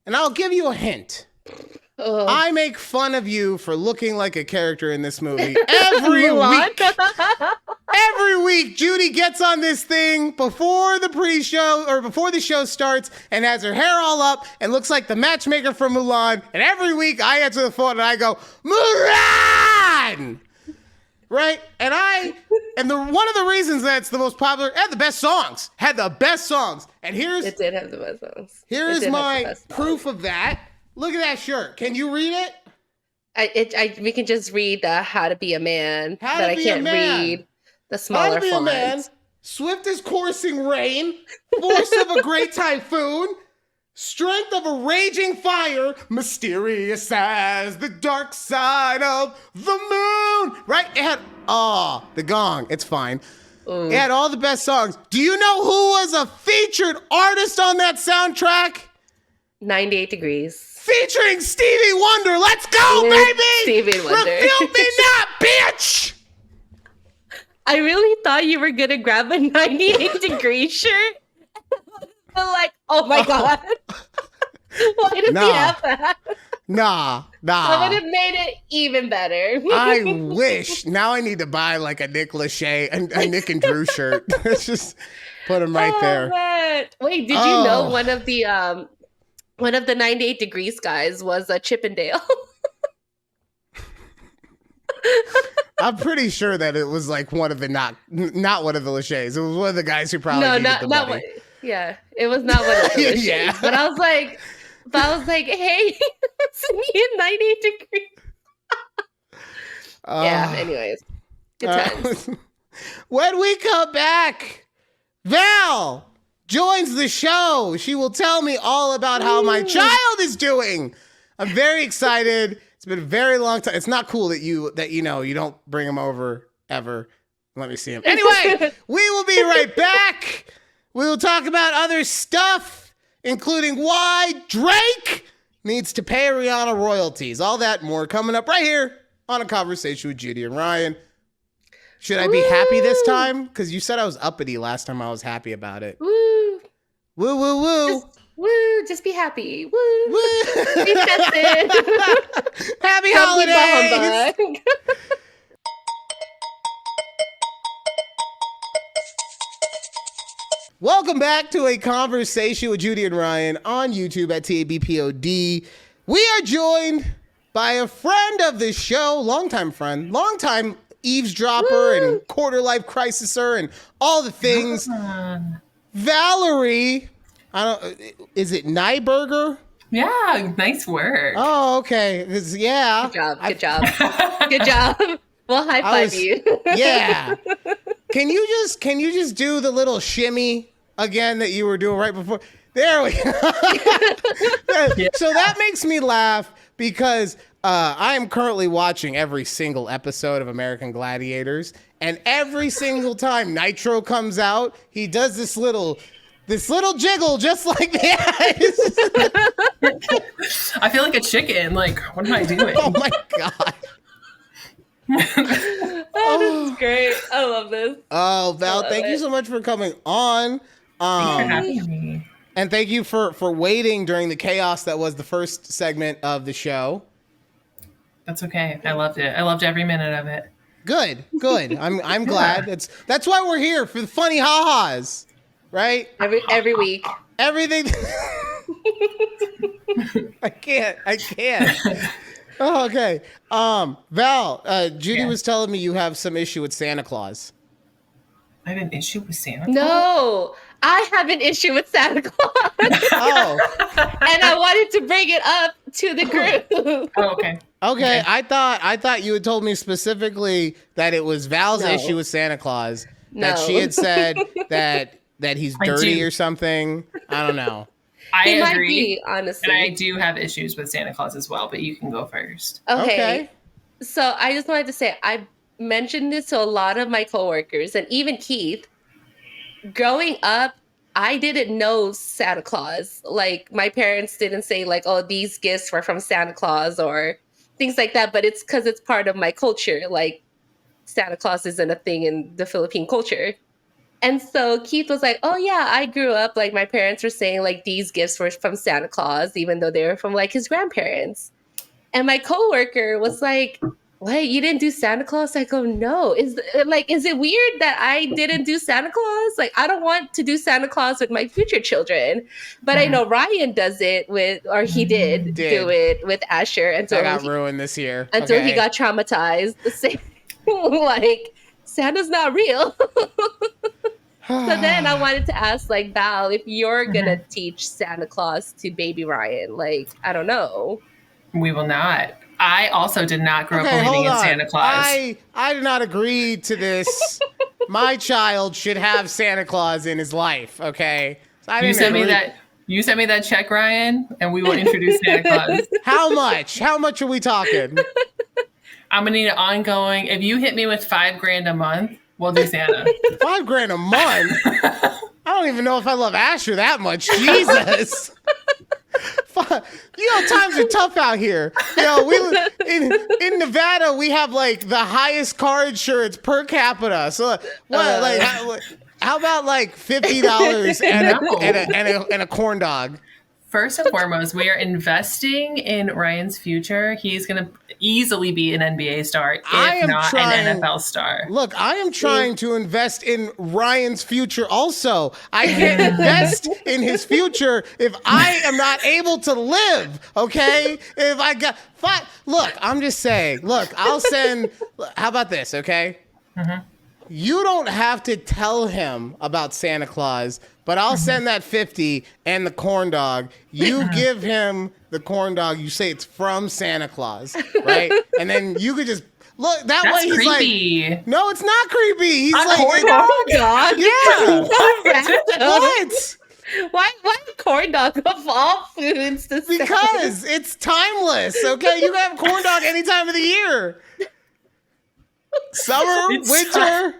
And I'll give you a hint. I make fun of you for looking like a character in this movie every week. Every week, Judy gets on this thing before the pre-show or before the show starts and has her hair all up and looks like the matchmaker from Mulan. And every week I answer the phone and I go, Mulan! Right? And one of the reasons that's the most popular, it had the best songs. And it did have the best songs. Here's my proof of that. Look at that shirt. Can you read it? We can just read the How to Be a Man, but I can't read the smaller fonts. How to Be a Man, swift as coursing rain, force of a great typhoon, strength of a raging fire, mysterious as the dark side of the moon. Right? It had, the gong. It's fine. Ooh. It had all the best songs. Do you know who was a featured artist on that soundtrack? 98 Degrees. Featuring Stevie Wonder. Let's go, baby! Stevie Wonder. Refute me not, bitch! I really thought you were going to grab a 98 Degrees shirt. I'm like, oh my God. Why does he have that? Nah. I would have made it even better. I wish. Now I need to buy like a Nick Lachey, a Nick and Drew shirt. Let's just put him right there. Man. Wait, did you know one of the 98 Degrees guys was a Chippendale? I'm pretty sure that it was like one of the not one of the Lachey's. It was one of the guys who probably needed the money. One. Yeah, it was not one of the Lachey's. Yeah. But I was like, hey, it's me in 98 Degrees. Yeah. Anyways, good times. When we come back, Val joins the show. She will tell me all about how my child is doing. I'm very excited. It's been a very long time. It's not cool that you don't bring him over ever. Let me see him. Anyway, we will be right back. We will talk about other stuff, including why Drake needs to pay Rihanna royalties. All that and more coming up right here on A Conversation with Judy and Ryan. Should I be happy this time? Because you said I was uppity last time I was happy about it. Woo. Woo, woo, woo. Just be happy. Woo. Be festive. Happy holidays. Welcome back to A Conversation with Judy and Ryan on YouTube at takeabreathpod. We are joined by a friend of the show, longtime eavesdropper and quarter life crisiser and all the things. Valerie, is it Nyberger? Yeah, nice work. Oh, okay. Yeah. Good job. Good job. We'll high five you. Yeah. Can you just do the little shimmy again that you were doing right before? There we go. So that makes me laugh because I am currently watching every single episode of American Gladiators, and every single time Nitro comes out, he does this little jiggle just like that. I feel like a chicken. Like, what am I doing? Oh my God. Oh, this is great. I love this. Oh, Val, thank you so much for coming on. Thanks for having me. And thank you for waiting during the chaos that was the first segment of the show. That's okay. I loved it. I loved every minute of it. Good. I'm glad. That's why we're here, for the funny ha-has, right? Every week. Everything. I can't. Oh, okay. Val, Judy was telling me you have some issue with Santa Claus. I have an issue with Santa Claus? No, I have an issue with Santa Claus. Oh. And I wanted to bring it up to the group. Oh, okay. Okay. I thought you had told me specifically that it was Val's issue with Santa Claus. That she had said that he's dirty or something. I don't know. I It might agree. be, honestly. And I do have issues with Santa Claus as well, but you can go first. Okay. So I just wanted to say, I mentioned this to a lot of my coworkers and even Keith. Growing up, I didn't know Santa Claus. Like, my parents didn't say, like, oh, these gifts were from Santa Claus or things like that. But it's because it's part of my culture. Like, Santa Claus isn't a thing in the Philippine culture. And so Keith was like, oh, yeah, I grew up, like, my parents were saying, like, these gifts were from Santa Claus, even though they were from, like, his grandparents. And my coworker was like, what, you didn't do Santa Claus? I go, no. Is it weird that I didn't do Santa Claus? Like, I don't want to do Santa Claus with my future children. But I know Ryan does it with, or he did do it with Asher until that got ruined this year. Until he got traumatized. The same, like, Santa's not real. So then I wanted to ask, like, Val, if you're gonna teach Santa Claus to baby Ryan, like, I don't know. We will not. I also did not grow up believing in Santa Claus. I did not agree to this. My child should have Santa Claus in his life. Okay, so you sent me that check, Ryan, and we will introduce Santa Claus. How much? How much are we talking? I'm gonna need an ongoing. If you hit me with $5,000 a month, we'll do Santa. $5,000 a month? I don't even know if I love Asher that much. Jesus. Times are tough out here. In Nevada, we have like the highest car insurance per capita. So how about like $50 and a corn dog? First and foremost, we are investing in Ryan's future. He's going to easily be an NBA star, if not an NFL star. Look, I am trying to invest in Ryan's future also. I can't invest in his future if I am not able to live, okay? If I got... Look, I'm just saying. Look, I'll send... How about this, okay? Mm-hmm. You don't have to tell him about Santa Claus, but I'll send that 50 and the corn dog. You give him the corn dog. You say it's from Santa Claus, right? And then you could just look that That's way. He's creepy. like, no, it's not creepy. He's like, corn dog? Yeah. What? Why corn dog of all foods? Because it's timeless. Okay, you can have corn dog any time of the year. Summer, winter.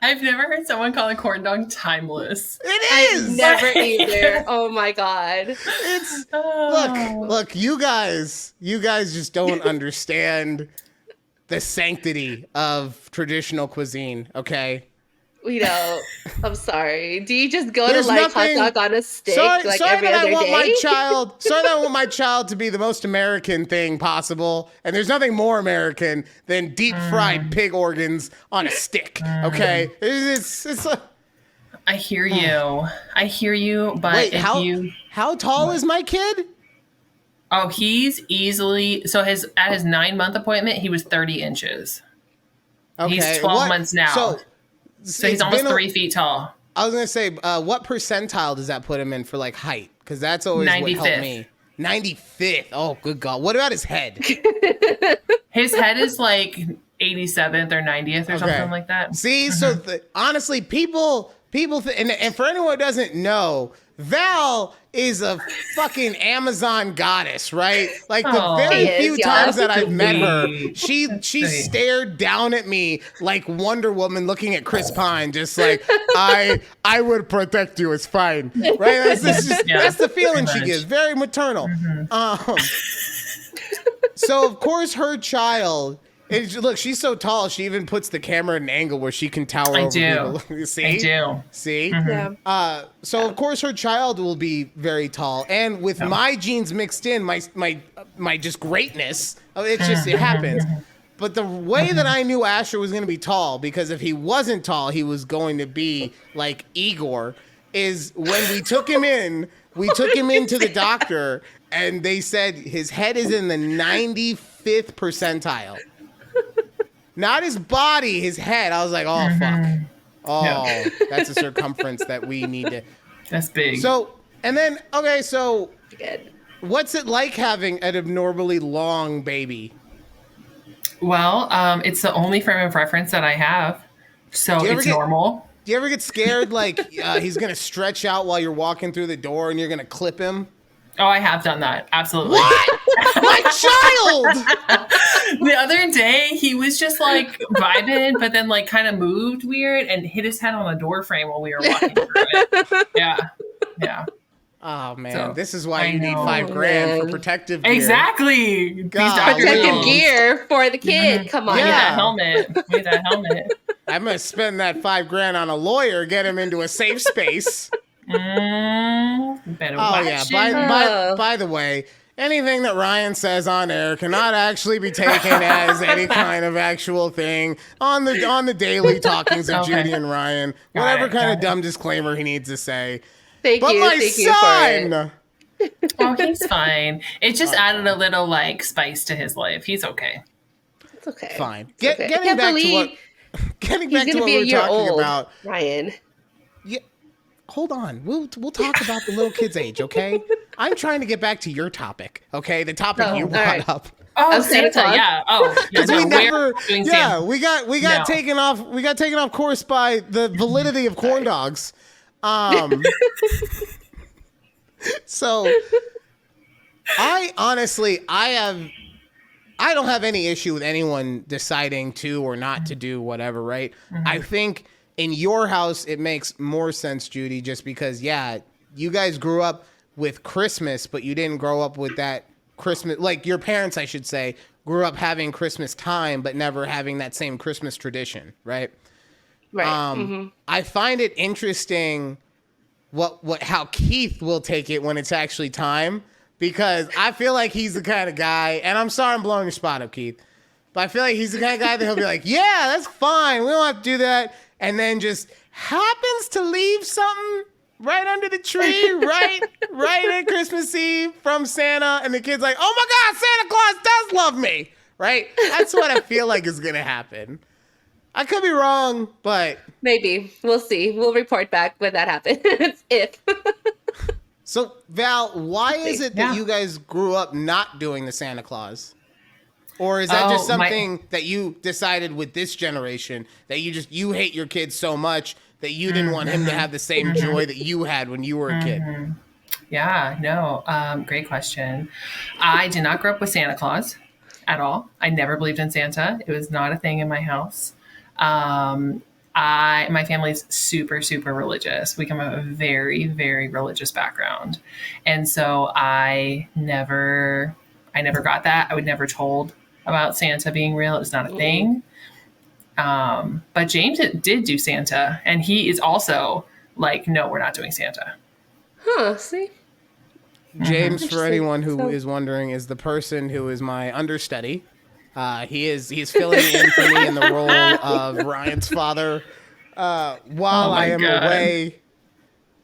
I've never heard someone call a corn dog timeless. It is. I've never either. Oh my god. It's look, you guys just don't understand the sanctity of traditional cuisine, okay? We don't. I'm sorry. Do you just go to like hot dog on a stick every other day? I want my child to be the most American thing possible, and there's nothing more American than deep fried pig organs on a stick. Okay, it's I hear you, but wait, how tall is my kid? Oh, he's easily at his 9-month appointment, he was 30 inches. Okay, he's 12 months now. So he's almost 3 feet tall. I was going to say, what percentile does that put him in for like height? Because that's always 95th. What helped me. 95th. Oh, good God. What about his head? His head is like 87th or 90th or something like that. See, so honestly, people, and for anyone who doesn't know, Val is a fucking Amazon goddess, right? Like the very few times that I've met her, she stared down at me like Wonder Woman looking at Chris Pine, just like I would protect you. It's fine, right? That's the feeling she gives. Very maternal. Mm-hmm. So of course her child. Look, she's so tall. She even puts the camera at an angle where she can tower over people. See? I do. See? Mm-hmm. Yeah. So of course her child will be very tall, and with my genes mixed in, my just greatness, it happens. But the way that I knew Asher was going to be tall, because if he wasn't tall, he was going to be like Igor, is when we took him into the doctor, and they said his head is in the 95th percentile. Not his body, his head. I was like, oh, fuck. Oh, that's a circumference that we need to. That's big. So, and then, okay, so what's it like having an abnormally long baby? Well, it's the only frame of reference that I have. So it's normal. you ever get scared like he's gonna stretch out while you're walking through the door and you're gonna clip him? Oh, I have done that. Absolutely. What? My child! The other day, he was just like vibing, but then like kind of moved weird and hit his head on the door frame while we were walking through it. Yeah. Oh man, So, this is why you need $5,000 for protective gear. Exactly. Protective gear for the kid. Come on. We need that helmet. I'm gonna spend that $5,000 on a lawyer, get him into a safe space. Better watch it. By the way, anything that Ryan says on air cannot actually be taken as any kind of actual thing on the daily talkings of Judy and Ryan. Whatever kind of dumb disclaimer he needs to say. Thank you. My son! Oh, he's fine. It just added a little like spice to his life. He's okay. It's okay. Fine. Getting back to what we were talking about, Ryan. Yeah. Hold on. We'll talk about the little kid's age, okay? I'm trying to get back to your topic, okay? The topic you brought up. Oh, Santa, yeah. Oh, because we got taken off. We got taken off course by the validity of corn dogs. So I honestly, I don't have any issue with anyone deciding to or not to do whatever, right? Mm-hmm. I think in your house, it makes more sense, Judy, just because, you guys grew up with Christmas, but you didn't grow up with that Christmas, like your parents, I should say, grew up having Christmas time, but never having that same Christmas tradition, right? Right. I find it interesting how Keith will take it when it's actually time, because I feel like he's the kind of guy, and I'm sorry I'm blowing your spot up, Keith, but I feel like he's the kind of guy that he'll be like, yeah, that's fine, we don't have to do that, and then just happens to leave something right under the tree, right at Christmas Eve from Santa, and the kid's like, oh my God, Santa Claus does love me, right? That's what I feel like is gonna happen. I could be wrong, but... Maybe. We'll see. We'll report back when that happens, if. So, Val, why is it that you guys grew up not doing the Santa Claus? Or is that just something that you decided with this generation, that you hate your kids so much that you didn't want him to have the same joy that you had when you were a kid? Yeah, no, great question. I did not grow up with Santa Claus at all. I never believed in Santa. It was not a thing in my house. My family's super, super religious. We come from a very, very religious background. And so I never got that. I was never told about Santa being real. It was not a thing. But James did do Santa, and he is also like, no, we're not doing Santa. Huh, see? James, for anyone who is wondering, is the person who is my understudy. He's filling in for me in the role of Ryan's father while I am away.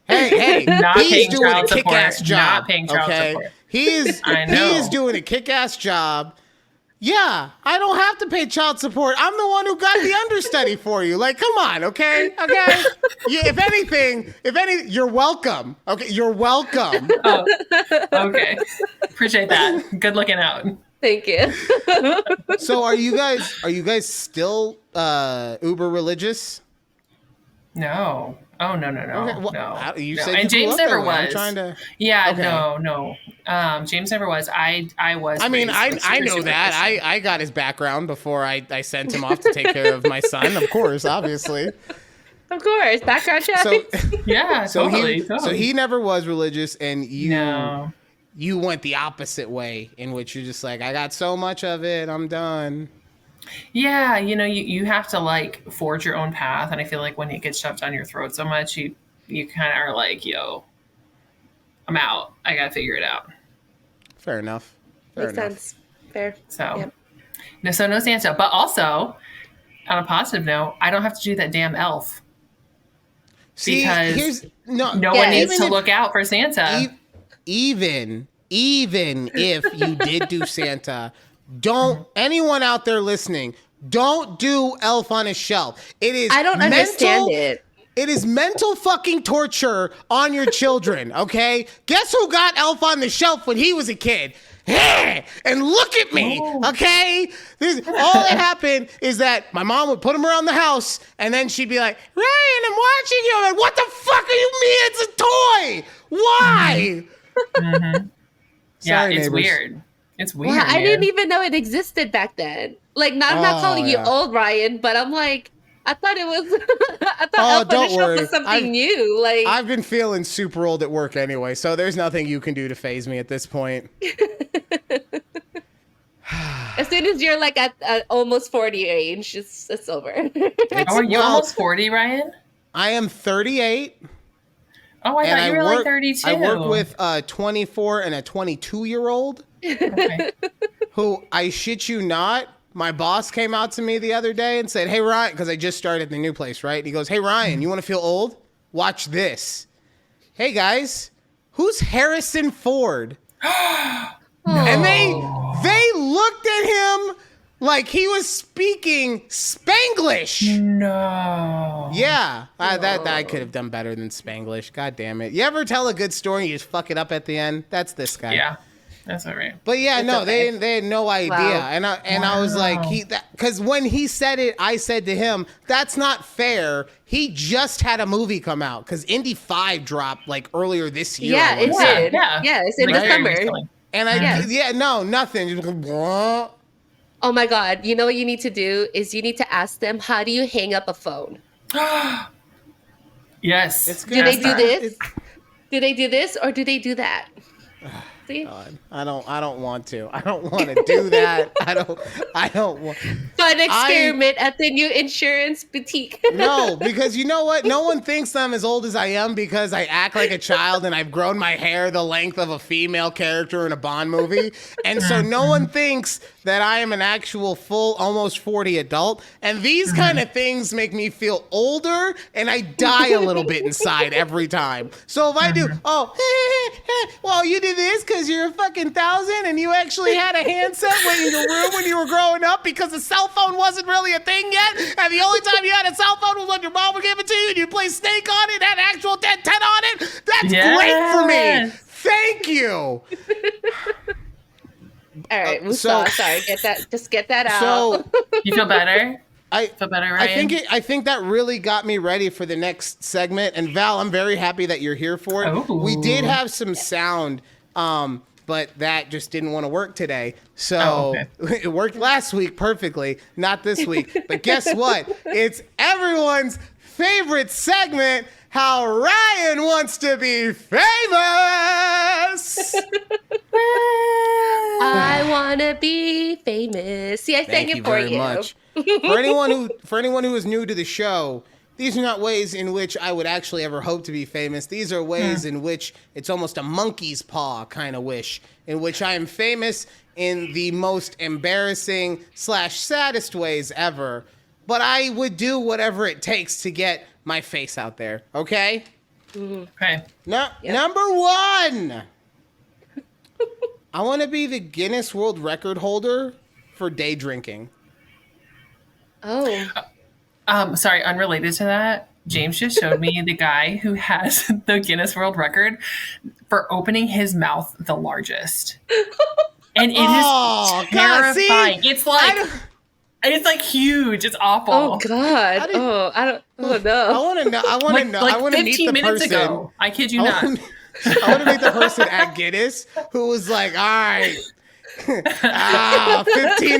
Hey, he's doing a kick-ass job. Not paying child support. He is doing a kick-ass job. Yeah, I don't have to pay child support. I'm the one who got the understudy for you. Like, come on, okay? If anything, you're welcome. Okay, you're welcome. Oh, okay. Appreciate that. Good looking out. Thank you. So are you guys still uber religious? No. Oh, no. Okay, well, No. You no. said and James never was. I'm trying to... Yeah, okay. No. James never was. I was. I mean, I know that. I got his background before I sent him off to take care of my son, of course, obviously. Of course, background check. So, yeah, totally. So he never was religious, and you went the opposite way, in which you're just like, I got so much of it, I'm done. Yeah, you have to like forge your own path, and I feel like when it gets shoved down your throat so much, you kind of are like, yo, I'm out. I gotta figure it out. Fair enough. Makes sense. Fair. So, yep. no Santa. But also, on a positive note, I don't have to do that damn elf. See, because no one needs to look out for Santa. Even if you did do Santa, don't, anyone out there listening, don't do Elf on a Shelf. It is I don't understand it. It is mental fucking torture on your children, okay? Guess who got Elf on the Shelf when he was a kid? And look at me, okay? All that happened is that my mom would put him around the house, and then she'd be like, Ryan, I'm watching you. I'm like, what the fuck do you mean it's a toy? Why? Mm-hmm. Yeah, Sorry, it's neighbors. weird. It's weird. Wow, I man. didn't even know it existed back then. Like, I'm not calling you old, Ryan, but I'm like, I thought it was. I thought Elf on the Shelf was something new. Like, I've been feeling super old at work anyway, so there's nothing you can do to phase me at this point. as soon as you're like at almost 40 age, it's over. Are you almost 40, Ryan? I am 38. Oh, I thought you were like 32. I work with a 24 and a 22-year-old Okay. who, I shit you not, my boss came out to me the other day and said, hey, Ryan, because I just started the new place, right? And he goes, hey, Ryan, you want to feel old? Watch this. Hey, guys, who's Harrison Ford? And they looked at him like he was speaking Spanglish. No. Yeah, that I could have done better than Spanglish. God damn it. You ever tell a good story and you just fuck it up at the end? That's this guy. Yeah, that's all right. But yeah, It's no, okay. they had no idea. Wow. And I was like, because when he said it, I said to him, that's not fair. He just had a movie come out because Indy 5 dropped like earlier this year. Yeah, it did. Yeah. Yeah, it's in Like, very December. recently. And nothing. Just blah. Oh my God. You know what you need to do is you need to ask them, how do you hang up a phone? Yes. It's Do they do It's- this? Do they do this or do they do that? See? God, I don't want to. I don't want to do that. I don't want. Fun experiment at the new insurance boutique. No, because you know what? No one thinks I'm as old as I am because I act like a child and I've grown my hair the length of a female character in a Bond movie. And so no one thinks that I am an actual full, almost 40 adult. And these kind of things make me feel older and I die a little bit inside every time. So if I do, well, you did this because you're a fucking 1,000 and you actually had a handset in your room when you were growing up because the cell phone wasn't really a thing yet. And the only time you had a cell phone was when your mom would give it to you and you play Snake on it, had actual 10 on it. That's great for me. Thank you. All right, so- sorry, get that out. So You feel better? I Feel better, Ryan? I think that really got me ready for the next segment. And Val, I'm very happy that you're here for it. Oh. We did have some sound, but that just didn't want to work today. So it worked last week perfectly, not this week. But guess what? It's everyone's favorite segment, How Ryan Wants to Be Famous. I want to be famous. See, I sang Thank it you for very you. much. For anyone who is new to the show, these are not ways in which I would actually ever hope to be famous. These are ways in which it's almost a monkey's paw kind of wish, in which I am famous in the most embarrassing / saddest ways ever. But I would do whatever it takes to get my face out there. Okay? Okay. Number one. I want to be the Guinness World Record holder for day drinking. Oh, Sorry, unrelated to that, James just showed me the guy who has the Guinness World Record for opening his mouth the largest. And it is Oh, God, see? terrifying. It's like huge. It's awful. oh God. Oh, I don't. Oh no. I want to know. I want to know. I Like want to meet 15 the minutes person. ago. I kid you I not. want to meet the person at Guinness who was like, all right, 15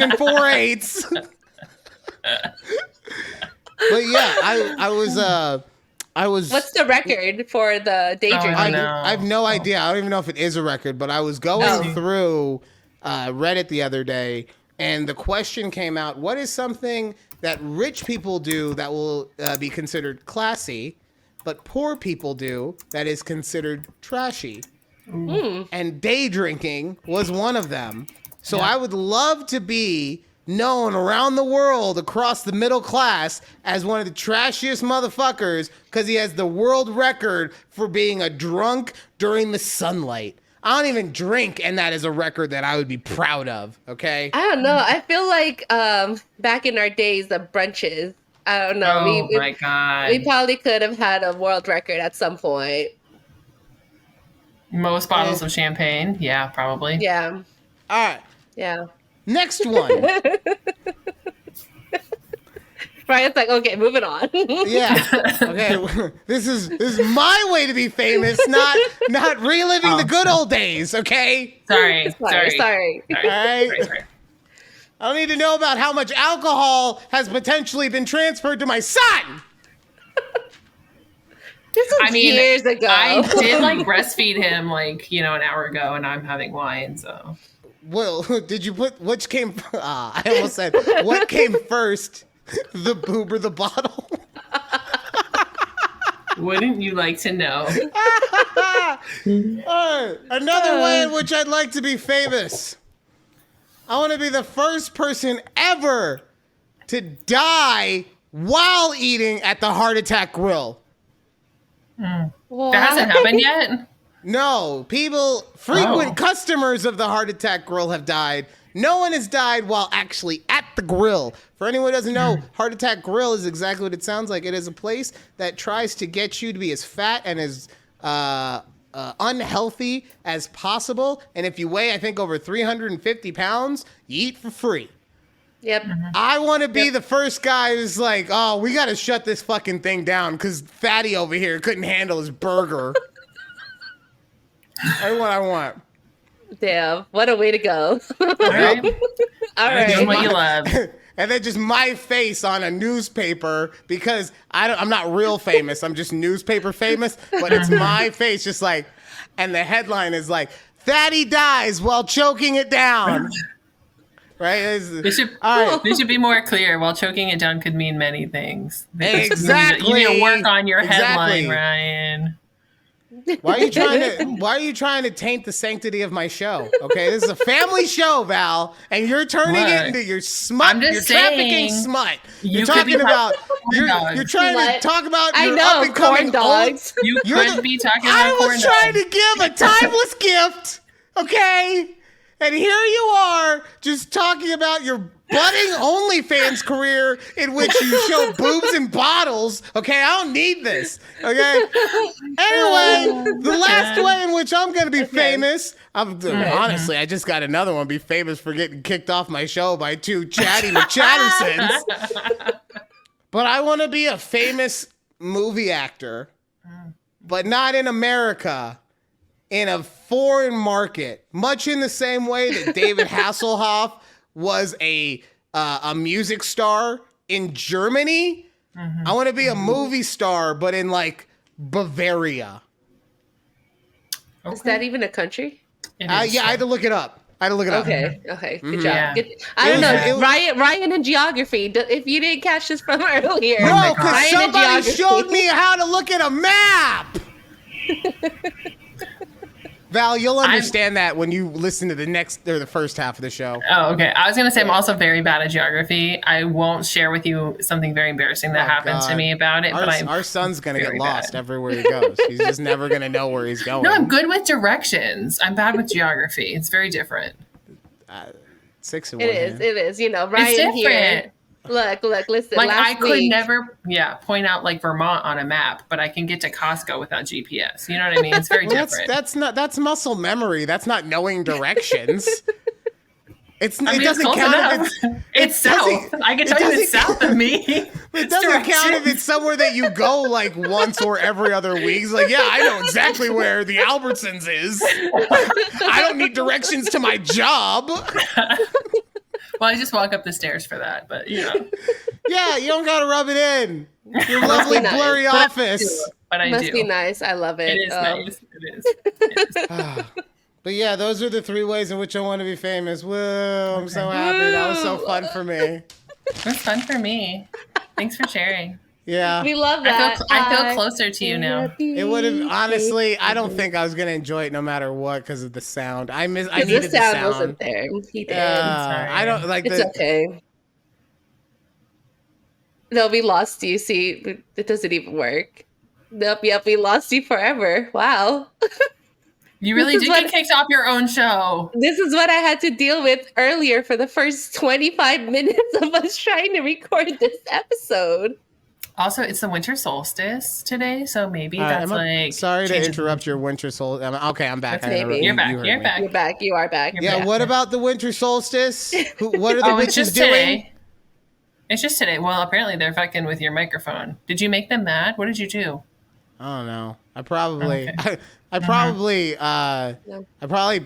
and 4/8. But yeah, I was. What's the record for the day Oh, drinking? I know. I have no idea. I don't even know if it is a record, but I was going through Reddit the other day, and the question came out: what is something that rich people do that will be considered classy, but poor people do that is considered trashy? And day drinking was one of them. So I would love to be known around the world across the middle class as one of the trashiest motherfuckers because he has the world record for being a drunk during the sunlight. I don't even drink, and that is a record that I would be proud of, okay? I don't know. I feel like back in our days, the brunches, I don't know. Oh my God. We probably could have had a world record at some point. Most bottles of champagne. Yeah, probably. Yeah. All right. Yeah. Next one. Brian's like, okay, moving on. Yeah. Okay. This is my way to be famous, not reliving the good old days. Okay. Sorry. Sorry. All right. Sorry. I don't need to know about how much alcohol has potentially been transferred to my son. This was years ago. I did like breastfeed him like, an hour ago, and I'm having wine, so. Well, did you put which came? I almost said what came first, the boob or the bottle? Wouldn't you like to know? Another way in which I'd like to be famous. I want to be the first person ever to die while eating at the Heart Attack Grill. That hasn't happened yet? No, frequent customers of the Heart Attack Grill have died. No one has died while actually at the grill. For anyone who doesn't know, Heart Attack Grill is exactly what it sounds like. It is a place that tries to get you to be as fat and as unhealthy as possible. And if you weigh, I think, over 350 pounds, you eat for free. Yep. I want to be the first guy who's like, oh, we got to shut this fucking thing down because Fatty over here couldn't handle his burger. That's what I want. Damn, what a way to go. All right. All right. Doing what you love. And then just my face on a newspaper because I'm not real famous. I'm just newspaper famous, but it's my face just like, and the headline is like, Fatty dies while choking it down. Right? They should be more clear. While choking it down could mean many things. Exactly. You need to work on your headline, Ryan. Why are you trying to taint the sanctity of my show? Okay, this is a family show, Val, and you're turning it into your smut. You're trafficking smut. You're talking about. You're trying to talk about your up and coming dogs. You could be talking about corn dogs. I was trying to give a timeless gift. Okay, and here you are just talking about your budding OnlyFans career in which you show boobs and bottles. Okay, I don't need this. Okay. Anyway, the last way in which I'm going to be famous, honestly, I just got another one. Be famous for getting kicked off my show by two chatty McChattersons. But I want to be a famous movie actor, but not in America. In a foreign market, much in the same way that David Hasselhoff was a music star in Germany. I want to be a movie star, but in like Bavaria. Okay. Is that even a country? Yeah, I had to look it up. Okay, good job. I don't know. Ryan in geography. If you didn't catch this from earlier. No, because somebody showed me how to look at a map. Val, you'll understand that when you listen to the first half of the show. Oh, okay. I was going to say I'm also very bad at geography. I won't share with you something very embarrassing that happened to me about it. Our son's going to get lost everywhere he goes. He's just never going to know where he's going. No, I'm good with directions. I'm bad with geography. It's very different. 6 and 1. It is. Ryan here. Look, listen. Like I could never, point out like Vermont on a map, but I can get to Costco without GPS. You know what I mean? It's very different. That's muscle memory. That's not knowing directions. It doesn't close count enough. It's south. I can tell you it's south of me. It doesn't count if it's somewhere that you go like once or every other week. It's like, I know exactly where the Albertsons is. I don't need directions to my job. Well, I just walk up the stairs for that, but Yeah, you don't gotta rub it in. Your lovely blurry office. But I do. Must be nice. I love it. It is nice. It is. But yeah, those are the 3 ways in which I want to be famous. Whoa, I'm so happy. That was so fun for me. It was fun for me. Thanks for sharing. Yeah. We love that. I feel closer to you now. It would have, honestly, I don't think I was going to enjoy it no matter what because of the sound. I needed the sound. The sound wasn't there. He did. I don't like it's okay. No, we lost you. See, it doesn't even work. Nope, we lost you forever. Wow. You really did get kicked off your own show. This is what I had to deal with earlier for the first 25 minutes of us trying to record this episode. Also, it's the winter solstice today, so maybe that's Sorry to interrupt your winter solstice. Okay, I'm back. You're back. You're back. You are back. What about the winter solstice? What are the witches doing? Today. It's just today. Well, apparently they're fucking with your microphone. Did you make them mad? What did you do? I don't know. I probably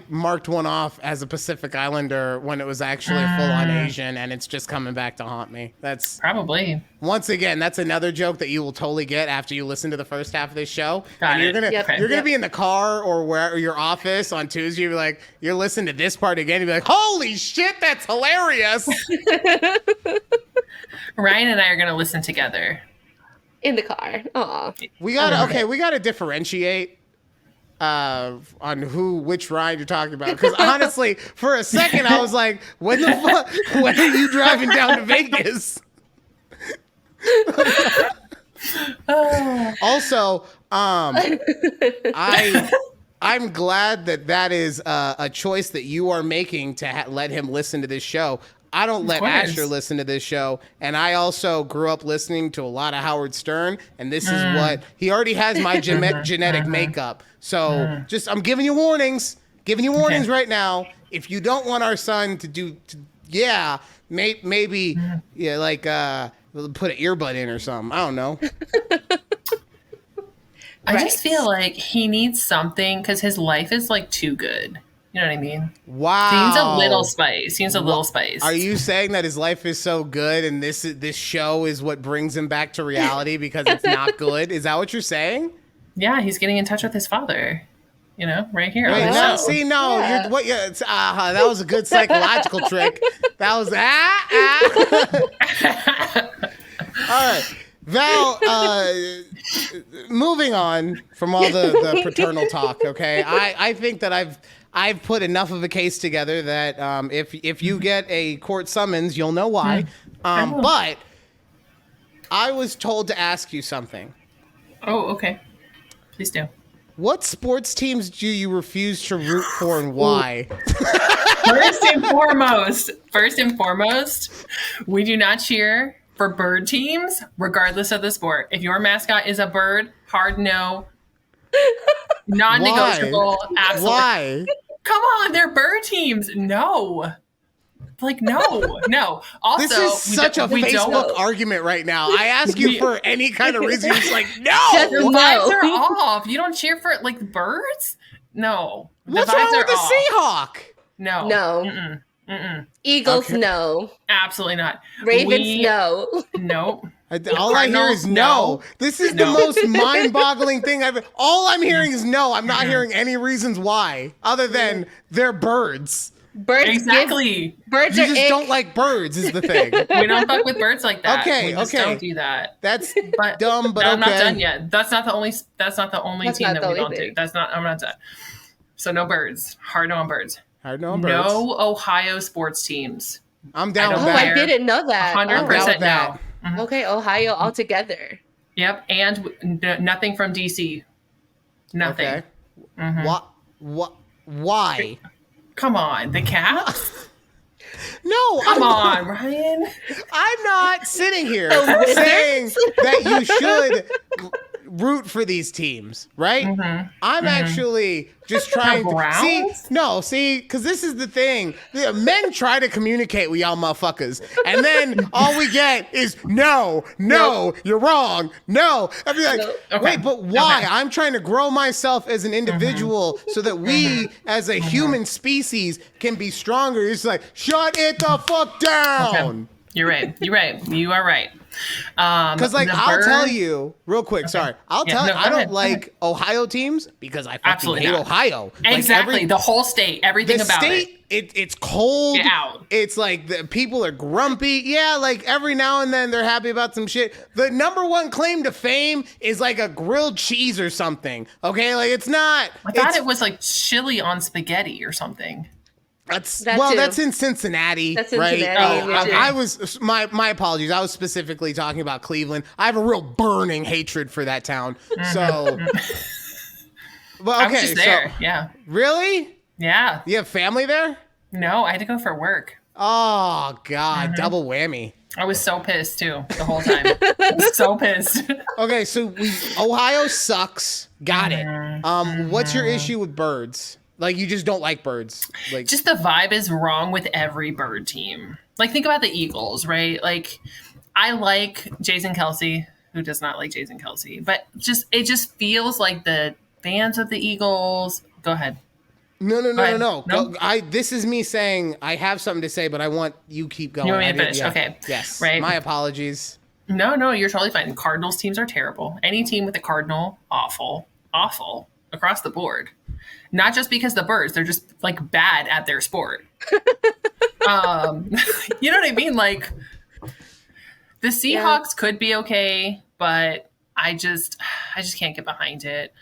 marked one off as a Pacific Islander when it was actually full on Asian, and it's just coming back to haunt me. That's probably, once again, that's another joke that you will totally get after you listen to the first half of this show. You're gonna be in the car or your office on Tuesday. You're like, you're listening to this part again. You'll be like, holy shit, that's hilarious. Ryan and I are gonna listen together. In the car. Aw. We gotta differentiate on which ride you're talking about. Because honestly, for a second I was like, when the fuck when are you driving down to Vegas? Also, I'm glad that is a choice that you are making to let him listen to this show. I don't let Asher listen to this show, and I also grew up listening to a lot of Howard Stern, and this is what he already has my genetic makeup. So I'm giving you warnings right now. If you don't want our son to do, maybe put an earbud in or something. I don't know. I just feel like he needs something because his life is like too good. You know what I mean? Wow. He needs a little spice. Are you saying that his life is so good and this show is what brings him back to reality because it's not good? Is that what you're saying? Yeah, he's getting in touch with his father. You know, right here. Wait, that was a good psychological trick. That was All right. Val, moving on from all the paternal talk, okay? I think that I've put enough of a case together that if you get a court summons, you'll know why. But I was told to ask you something. Oh, okay. Please do. What sports teams do you refuse to root for and why? First and foremost, we do not cheer for bird teams, regardless of the sport. If your mascot is a bird, hard no. Non-negotiable. Why? Absolutely. Why? Come on, they're bird teams. No. Like, no. Also, this is such a Facebook argument right now. I ask you for any kind of reason. It's like, no. The vibes are off. You don't cheer for, like, birds? No. What's wrong with the Seahawk? No. No. Eagles, no. Absolutely not. Ravens, no. No. All I hear is no. This is the most mind-boggling thing all I'm hearing is no. I'm not hearing any reasons why, other than they're birds. Birds. Exactly. Birds you are just don't like birds is the thing. We don't fuck with birds like that. Okay, we just don't do that. That's dumb, but I'm okay. not done yet. That's not the only team that we don't do. I'm not done. So no birds. Hard no on birds. Hard no on birds. No Ohio sports teams. I'm down with that. I didn't know that. 100% no. Mm-hmm. Okay, Ohio altogether. Yep, and nothing from DC. Nothing. Okay. Mm-hmm. Why? Come on, the Caps? No, come on, Ryan. I'm not sitting here saying that you should root for these teams, right? I'm actually just trying to see, because this is the thing. Men try to communicate with y'all motherfuckers, and then all we get is no, you're wrong, no. I'd be like, wait, but why? I'm trying to grow myself as an individual so that we, as a human species, can be stronger. It's like, shut it the fuck down. Okay. You're right. You are right. Because I'll tell you real quick. Okay. Sorry, I'll tell you. I don't like Ohio teams because I fucking hate Ohio. Exactly, the whole state, everything about it. It's cold. Get out. It's like the people are grumpy. Yeah, like every now and then they're happy about some shit. The number one claim to fame is like a grilled cheese or something. Okay, like it's not. I thought it was like chili on spaghetti or something. That's in Cincinnati, right? I was my apologies. I was specifically talking about Cleveland. I have a real burning hatred for that town. So, Well, I was okay, just there. so Yeah. really? Yeah. You have family there? No, I had to go for work. Oh God, double whammy. I was so pissed too the whole time. I was so pissed. Okay, so Ohio sucks. Got it. What's your issue with birds? Like, you just don't like birds. Like, Just the vibe is wrong with every bird team. Like, think about the Eagles, right? Like, I like Jason Kelsey. Who does not like Jason Kelsey? But it just feels like the fans of the Eagles. Go ahead. no. No? This is me saying I have something to say, but I want you keep going. You want me I to didn't- finish? Okay. Yes. Right. My apologies. No, you're totally fine. Cardinals teams are terrible. Any team with a Cardinal, awful across the board. Not just because the birds, they're just like bad at their sport. You know what I mean? Like the Seahawks could be okay, but I just can't get behind it.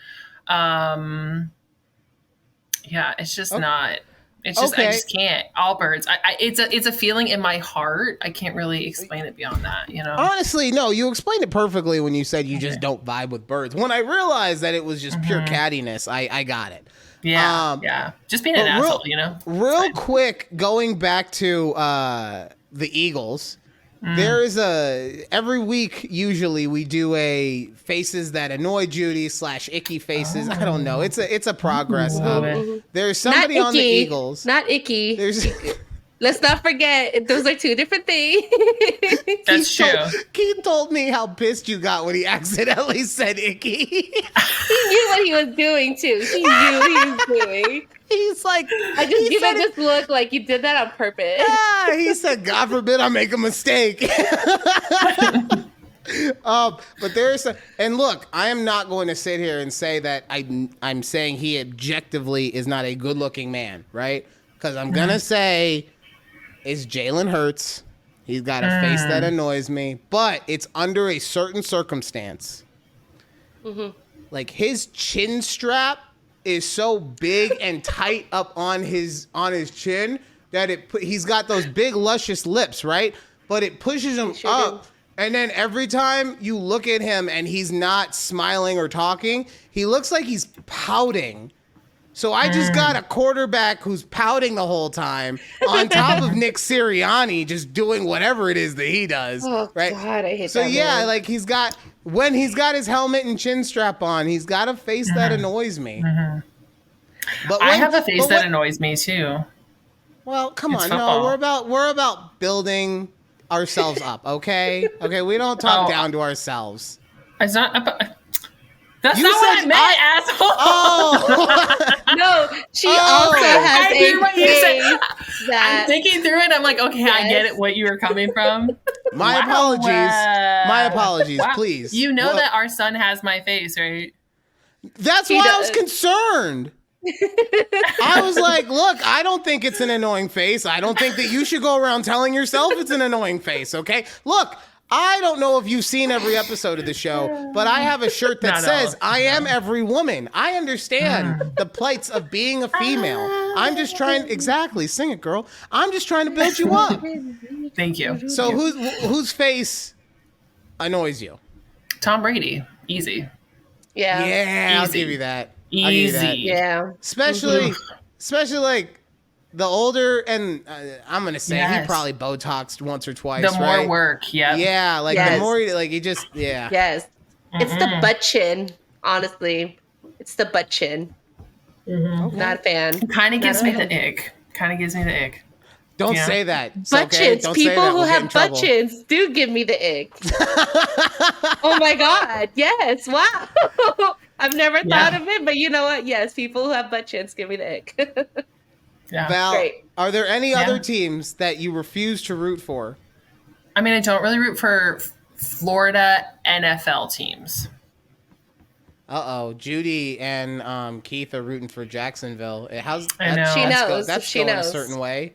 Yeah, it's just not. It's just I just can't. All birds. It's a feeling in my heart. I can't really explain it beyond that. You know. Honestly, no. You explained it perfectly when you said you just don't vibe with birds. When I realized that it was just pure cattiness, I got it. Yeah. Just being an asshole, you know. Real quick, going back to the Eagles. There is every week usually we do a faces that annoy Judy / icky faces. I don't know. It's a progress. There's somebody on the Eagles. Not icky. There's Let's not forget, those are two different things. That's true. Keith told me how pissed you got when he accidentally said icky. He knew what he was doing too. He knew what he was doing. He's like, I just give him this look like you did that on purpose. Yeah, he said, God forbid I make a mistake. But there's and look, I am not going to sit here and say that I'm saying he objectively is not a good looking man, right? Because I'm gonna say it's Jalen Hurts. He's got a face that annoys me, but it's under a certain circumstance. Like his chin strap is so big and tight up on his chin that he's got those big luscious lips, right? But it pushes him up. And then every time you look at him and he's not smiling or talking, he looks like he's pouting. So I just got a quarterback who's pouting the whole time on top of Nick Sirianni just doing whatever it is that he does. Oh, right? God, I hate so that. Yeah, man. like when he's got his helmet and chin strap on, he's got a face that annoys me. But I have a face that annoys me too. Well, come on. Football. No, we're about building ourselves up, okay? Okay, we don't talk down to ourselves. It's not about. That's You not what I said meant, asshole. Oh, No, she also has I hear what you said. that I'm thinking through it. I'm like, okay, I get it. What you were coming from. my apologies. My apologies, Wow. please. You know Look, that our son has my face, right? That's why I was concerned. I was like, look, I don't think it's an annoying face. I don't think that you should go around telling yourself it's an annoying face, okay? Look, I don't know if you've seen every episode of the show, but I have a shirt that says, I am every woman. I understand the plights of being a female. I'm just trying, exactly, sing it, girl. I'm just trying to build you up. Thank you. So whose face annoys you? Tom Brady. Easy. Yeah. Yeah, I'll Easy. give you that. I'll give you that. Easy. Yeah. Especially like the older, and I'm gonna say he Yes. probably Botoxed once or twice. The more right? work. Yep. Yeah, like the Yes. more like he just Yes. It's the butt chin, honestly. It's the butt chin. Okay. Not a fan. Kind of gives me Not the ick. Don't Yeah. say that. It's Butt okay. chins. Don't say People that. who We'll get in have butt trouble. chins do give me the ick. Oh my God. Yes. Wow. I've never thought of it, but you know what? Yes, people who have butt chins give me the ick. Yeah. Val, Great. are there any other teams that you refuse to root for? I mean, I don't really root for Florida NFL teams. Judy and Keith are rooting for Jacksonville. How's I know. that's She knows. That's She going a knows. certain way.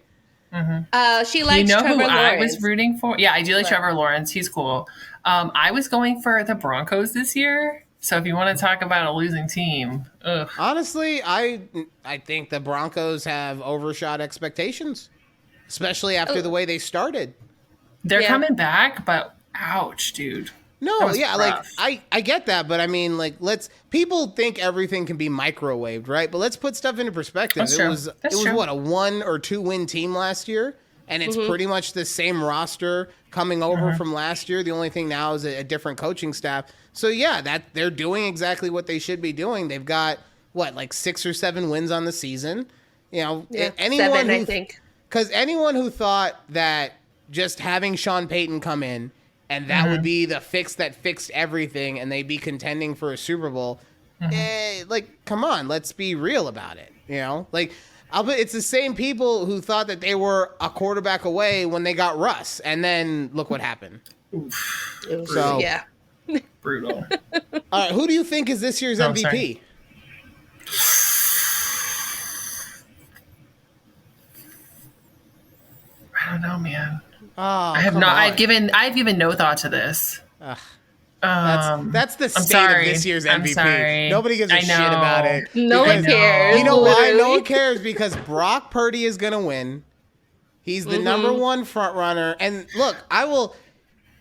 She likes You know Trevor who Lawrence. I was rooting for? Yeah, I do like What? Trevor Lawrence. He's cool. I was going for the Broncos this year. So if you want to talk about a losing team, ugh. Honestly, I think the Broncos have overshot expectations, especially after the way they started. They're Yeah. coming back, but ouch, dude. No, was yeah, rough. I get that, but I mean, like, people think everything can be microwaved, right? But let's put stuff into perspective. That's true. That's true. What, a 1 or 2 win team last year, and it's pretty much the same roster coming over from last year. The only thing now is a different coaching staff. So yeah, that they're doing exactly what they should be doing. They've got what, like 6 or 7 wins on the season. You know, anyone 7, I think. Because anyone who thought that just having Sean Payton come in and that would be the fix that fixed everything and they'd be contending for a Super Bowl, come on, let's be real about it. You know, it's the same people who thought that they were a quarterback away when they got Russ, and then look what happened. So yeah, brutal. All right, who do you think is this year's MVP? I don't know, man. Oh, I have not. I've given no thought to this. That's the state of this year's MVP. I'm sorry. Nobody gives a shit about it. No one cares. You know why? No one cares, because Brock Purdy is going to win. He's the number 1 front runner. And look,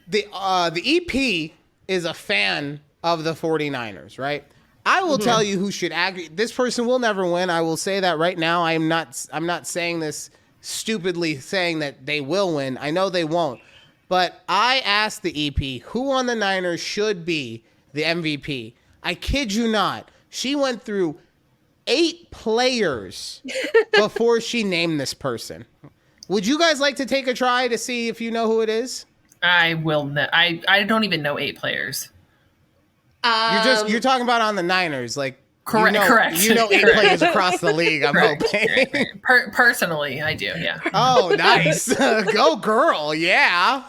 the EP is a fan of the 49ers, right? I will tell you who should this person will never win. I will say that right now. I'm not saying this stupidly, saying that they will win. I know they won't. But I asked the EP who on the Niners should be the MVP. I kid you not. She went through 8 players before she named this person. Would you guys like to take a try to see if you know who it is? I will. I don't even know 8 players. You're talking about on the Niners, like. Correct. Correct. You know 8 players across the league. I'm hoping. Right. Personally, I do. Yeah. Oh, nice. Go girl. Yeah.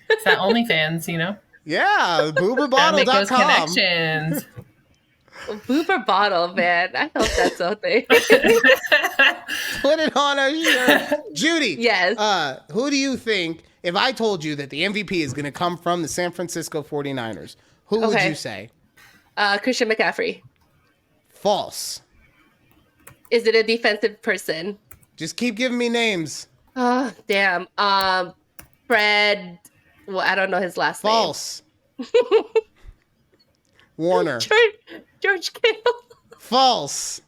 It's that OnlyFans, you know. Yeah. Booberbottle.com. Make those connections. Boober bottle, man. I hope that's a thing. Put it on a shirt. Judy. Yes. Who do you think, if I told you that the MVP is going to come from the San Francisco 49ers, who would you say? Christian McCaffrey. False. Is it a defensive person? Just keep giving me names. Oh, damn. Fred. Well, I don't know his last name. False. Warner. George Kittle. False.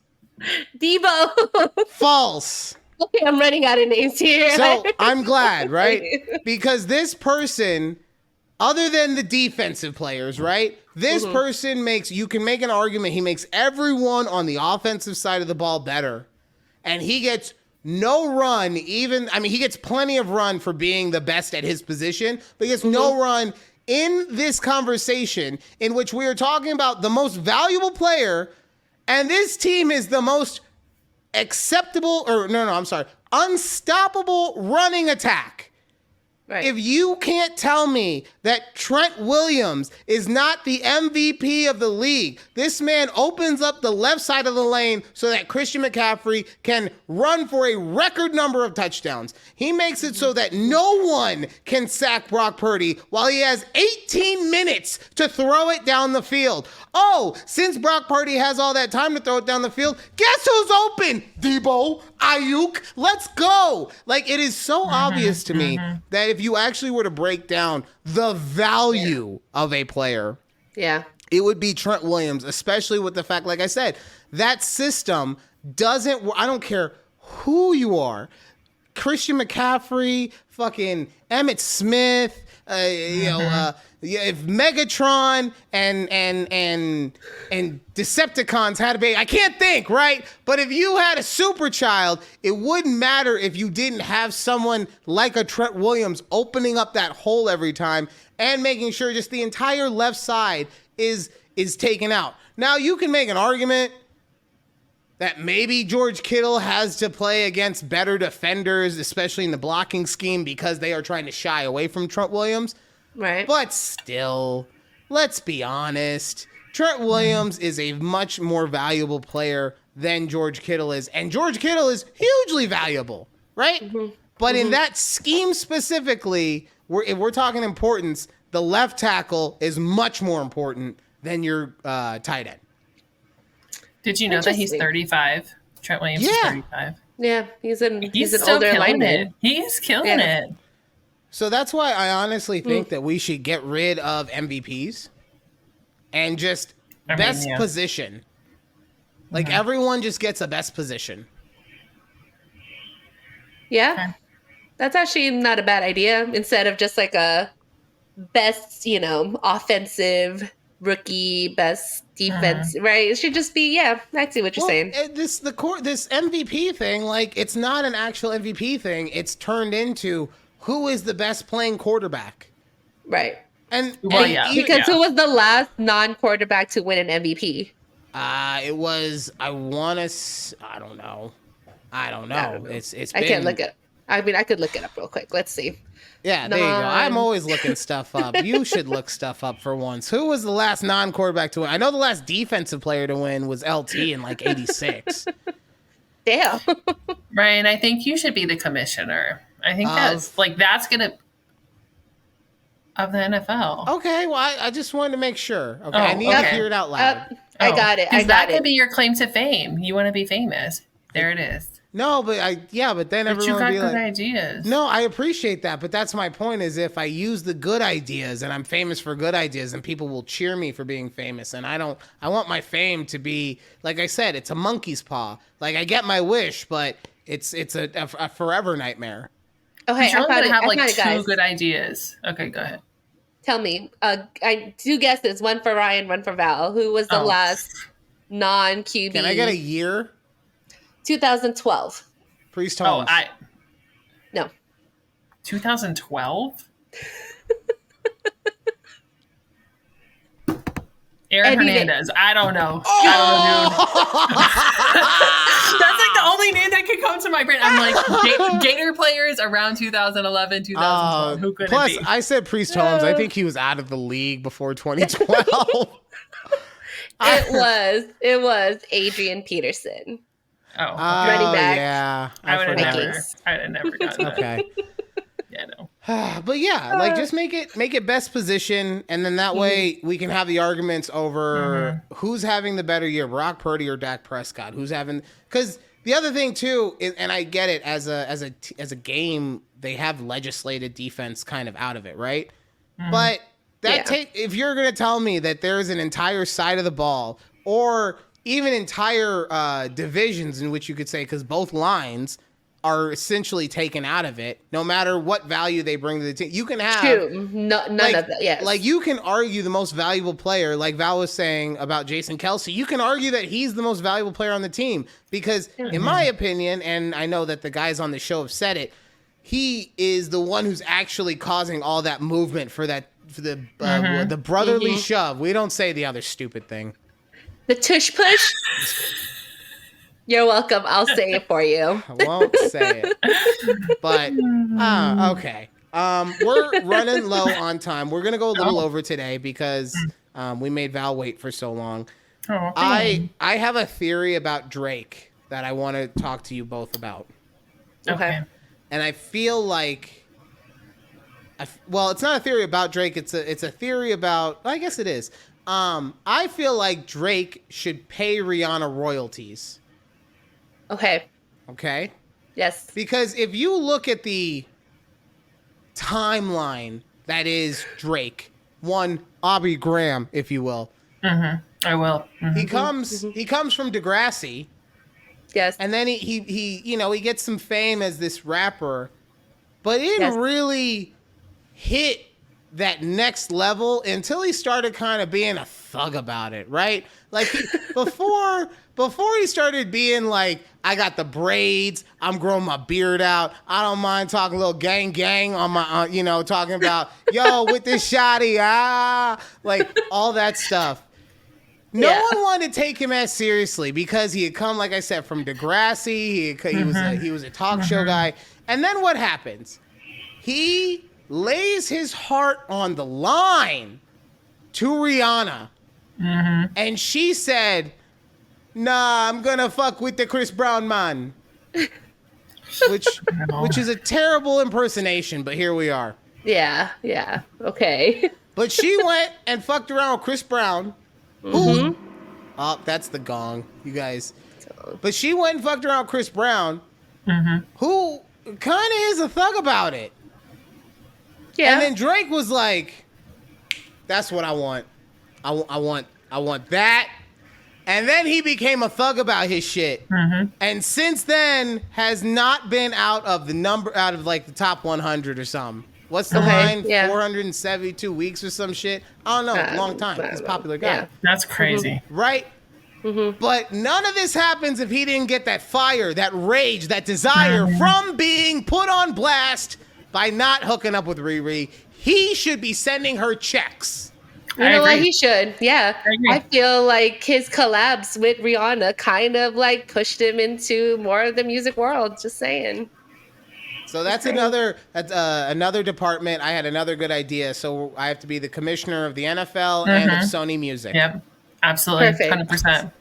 Debo. False. Okay, I'm running out of names here. So I'm glad, right? Because this person, other than the defensive players, right? This person you can make an argument, he makes everyone on the offensive side of the ball better. And he gets no run, he gets plenty of run for being the best at his position, but he gets no run in this conversation in which we are talking about the most valuable player, and this team is the most unstoppable running attack. Right. If you can't tell me that Trent Williams is not the MVP of the league, this man opens up the left side of the lane so that Christian McCaffrey can run for a record number of touchdowns. He makes it so that no one can sack Brock Purdy while he has 18 minutes to throw it down the field. Oh, since Brock Purdy has all that time to throw it down the field, guess who's open? Debo, Ayuk, let's go. Like, it is so obvious to me that if you actually were to break down the value of a player, it would be Trent Williams, especially with the fact, like I said, that system I don't care who you are, Christian McCaffrey, fucking Emmitt Smith, if Megatron and Decepticons had a baby, I can't think, right? But if you had a super child, it wouldn't matter if you didn't have someone like a Trent Williams opening up that hole every time and making sure just the entire left side is taken out. Now, you can make an argument that maybe George Kittle has to play against better defenders, especially in the blocking scheme, because they are trying to shy away from Trent Williams. Right. But still, let's be honest. Trent Williams is a much more valuable player than George Kittle is. And George Kittle is hugely valuable, right? But in that scheme specifically, if we're talking importance, the left tackle is much more important than your tight end. Did you know that he's 35? Trent Williams is 35. Yeah, he's an still older killing lineman. it. He's killing it. So that's why I honestly think that we should get rid of MVPs and just best position. Like everyone just gets a best position. Yeah. Okay. That's actually not a bad idea. Instead of just like a best, offensive rookie, best defense, right? It should just be, I see what you're saying. This MVP thing, like it's not an actual MVP thing. It's turned into who is the best playing quarterback. Right. And because who was the last non-quarterback to win an MVP? It was I don't know. It's I can't look it. I mean, I could look it up real quick. Let's see. Yeah, there you go. I'm always looking stuff up. You should look stuff up for once. Who was the last non-quarterback to win? I know the last defensive player to win was LT in like 86. Damn. Ryan, I think you should be the commissioner. I think that's going to... Of the NFL. Okay, well, I just wanted to make sure. Okay, I need to hear it out loud. I got it. That could be your claim to fame. You want to be famous. There it is. No, but then everyone would be like, ideas. No, I appreciate that, but that's my point is if I use the good ideas and I'm famous for good ideas and people will cheer me for being famous and I want my fame to be, like I said, it's a monkey's paw. Like I get my wish, but it's a forever nightmare. Okay, I'm going to have like two guys. good ideas. Okay, go ahead. Tell me, I 2 guesses, one for Ryan, one for Val. Who was the last non-QB? Can I get a year? 2012. Priest Holmes. No. 2012? Aaron Hernandez. I don't know. I don't know, dude. That's like the only name that could come to my brain. I'm like, Gator players around 2011, 2012. Who could it be? Plus, I said Priest Holmes. I think he was out of the league before 2012. It was Adrian Peterson. Running back. Yeah. I would have never gotten that. Okay. Yeah, no. But like just make it best position, and then that way we can have the arguments over who's having the better year, Brock Purdy or Dak Prescott. Who's having? Because the other thing too, and I get it as a game, they have legislated defense kind of out of it, right? But if you're gonna tell me that there's an entire side of the ball or even entire divisions in which you could say, because both lines are essentially taken out of it, no matter what value they bring to the team. You can have none of that. Yes. Like you can argue the most valuable player, like Val was saying about Jason Kelce. You can argue that he's the most valuable player on the team because, in my opinion, and I know that the guys on the show have said it, he is the one who's actually causing all that movement for the brotherly shove. We don't say the other stupid thing. The tush push. You're welcome. I'll say it for you. I won't say it. But, okay. We're running low on time. We're going to go a little over today because we made Val wait for so long. I have a theory about Drake that I want to talk to you both about. Okay. And I feel like, it's not a theory about Drake. It's a theory about, I guess it is. I feel like Drake should pay Rihanna royalties. Okay? Yes. Because if you look at the timeline that is Drake, one Aubrey Graham, if you will. I will. He comes from Degrassi. Yes. And then he gets some fame as this rapper, but it didn't really hit that next level until he started kind of being a thug about it, right? Like before he started being like, I got the braids, I'm growing my beard out, I don't mind talking a little gang on my, talking about, yo, with this shotty, like all that stuff. No one wanted to take him as seriously because he had come, like I said, from Degrassi. He was a talk show guy. And then what happens? He lays his heart on the line to Rihanna. And she said, nah, I'm going to fuck with the Chris Brown man. Which is a terrible impersonation, but here we are. Yeah. Okay. But she went and fucked around with Chris Brown. Who? Oh, that's the gong, you guys. But she went and fucked around with Chris Brown, who kind of is a thug about it. Yeah. And then Drake was like, "That's what I want. I want that." And then he became a thug about his shit. And since then has not been out of like the top 100 or something. What's the line? Yeah. 472 weeks or some shit. I don't know. It's a long time. He's a popular guy. Yeah. That's crazy. Right? But none of this happens if he didn't get that fire, that rage, that desire from being put on blast by not hooking up with Riri. He should be sending her checks. You know what? He should. Yeah. I feel like his collabs with Rihanna kind of like pushed him into more of the music world. Just saying. So that's another department. I had another good idea. So I have to be the commissioner of the NFL and of Sony Music. Yep. Absolutely. Perfect. 100%.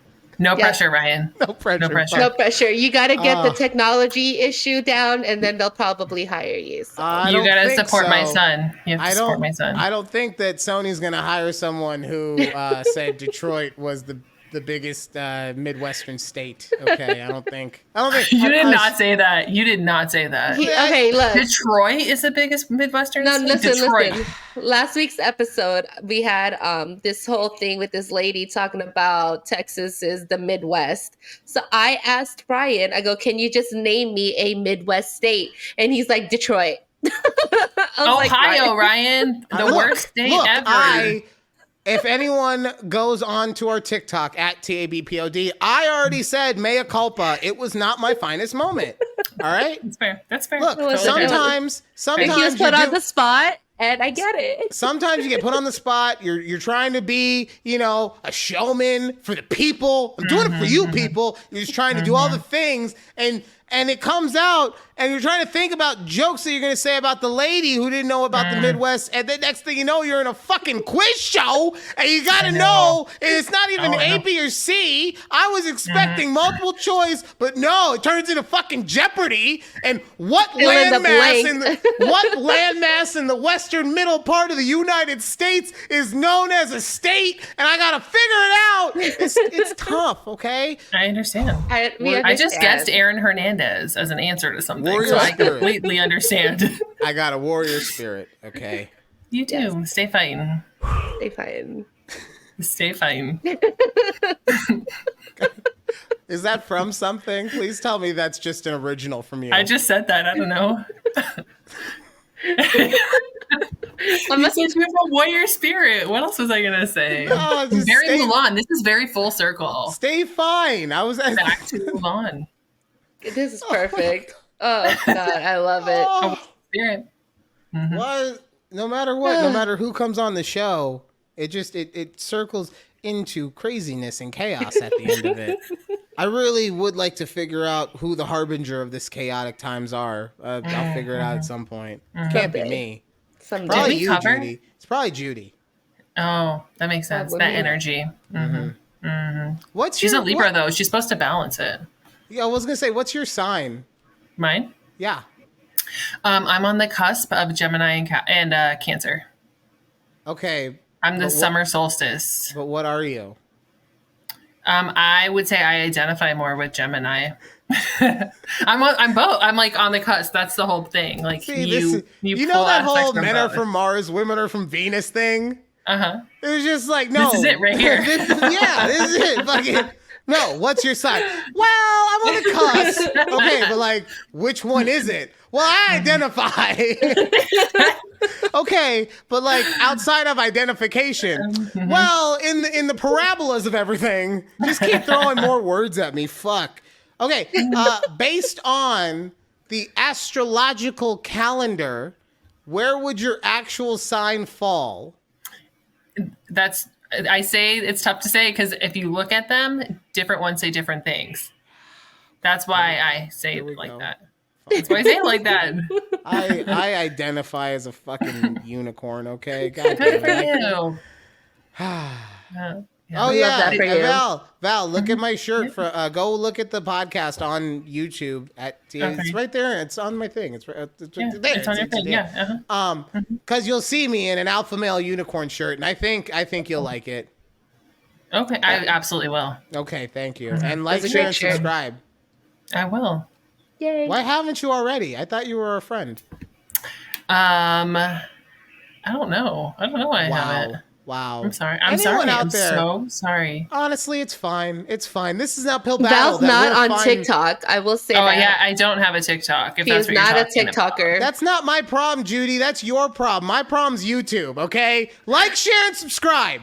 No pressure, Ryan. No pressure. No pressure. No pressure. You got to get the technology issue down, and then they'll probably hire you. So. You got to support my son. You have to support my son. I don't think that Sony's going to hire someone who said Detroit was the biggest Midwestern state. Okay, I don't think. You did not say that. You did not say that. Okay, look. Detroit is the biggest Midwestern state? Listen. Last week's episode, we had this whole thing with this lady talking about Texas is the Midwest. So I asked Brian, I go, can you just name me a Midwest state? And he's like, Detroit. Ohio, Ryan. The worst state ever. If anyone goes on to our TikTok at takeabreathpod, I already said mea culpa. It was not my finest moment. All right? That's fair. Look, sometimes he was put on the spot, and I get it. Sometimes you get put on the spot. You're trying to be, a showman for the people. I'm doing it for you people. You're just trying to do all the things, and it comes out, and you're trying to think about jokes that you're going to say about the lady who didn't know about the Midwest, and then next thing you know, you're in a fucking quiz show, and you got to know, and it's not even A, B, or C. I was expecting multiple choice, but no, it turns into fucking Jeopardy, and what landmass in the western middle part of the United States is known as a state, and I got to figure it out. It's tough, okay? I understand. I just guessed Aaron Hernandez as an answer to something, warrior so spirit. I completely understand. I got a warrior spirit, okay? You do. Yes. Stay fighting. Stay fighting. Stay fighting. Is that from something? Please tell me that's just an original from you. I just said that. I don't know. You said you have a warrior spirit. What else was I gonna say? No, very Mulan. This is very full circle. Stay fine. I was back to Mulan. This is perfect. Oh God, I love it. Spirit. Well, no matter what, no matter who comes on the show, it circles into craziness and chaos at the end of it. I really would like to figure out who the harbinger of this chaotic times are. I'll figure it out at some point. It can't be me. Probably you, Judy. It's probably Judy. Oh, that makes sense. That energy. She's a Libra, though. She's supposed to balance it. Yeah, I was gonna say, what's your sign? Mine? Yeah. I'm on the cusp of Gemini and Cancer. Okay. I'm the summer solstice. But what are you? I would say I identify more with Gemini. I'm both. I'm like on the cusp. That's the whole thing. Like you know that whole men are from Mars, women are from Venus thing. It was just like, no, this is it right here. This is it. Fucking. No, what's your sign? Well, I'm on the cusp. Okay, but like, which one is it? Well, I identify. Okay, but like outside of identification, well, in the parabolas of everything, just keep throwing more words at me. Fuck. Okay, based on the astrological calendar, where would your actual sign fall? I say it's tough to say because if you look at them, different ones say different things. That's why I say it like that. That's why I say it like that. I identify as a fucking unicorn, okay? God Good for you. Oh yeah, Val, look at my shirt. Go look at the podcast on YouTube. It's right there. It's on my thing. It's there. It's on your thing. Yeah. Because you'll see me in an alpha male unicorn shirt, and I think you'll like it. Okay, I absolutely will. Okay, thank you. And like, share, and subscribe. I will. Yay! Why haven't you already? I thought you were a friend. I don't know. I don't know why I haven't. Wow. I'm sorry. I'm Anyone sorry. out I'm there? so sorry. Honestly, it's fine. It's fine. This is an uphill battle. Val's not we'll on find... TikTok. I will say Oh that. yeah, I don't have a TikTok. If She that's is what you're not a talking about. TikToker. That's not my problem, Judy. That's your problem. My problem's YouTube, okay? Like, share, and subscribe.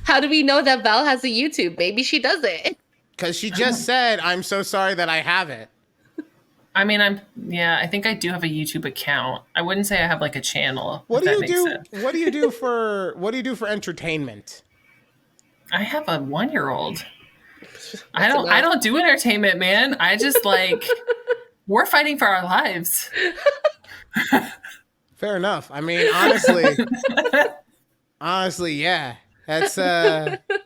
How do we know that Val has a YouTube? Maybe she doesn't. Because she just said, I'm so sorry that I have it. I mean, I think I do have a YouTube account. I wouldn't say I have like a channel. What do if you that makes do? sense. What do you do for entertainment? I have a 1-year-old. I don't do entertainment, man. I just like we're fighting for our lives. Fair enough. I mean, honestly, yeah. That's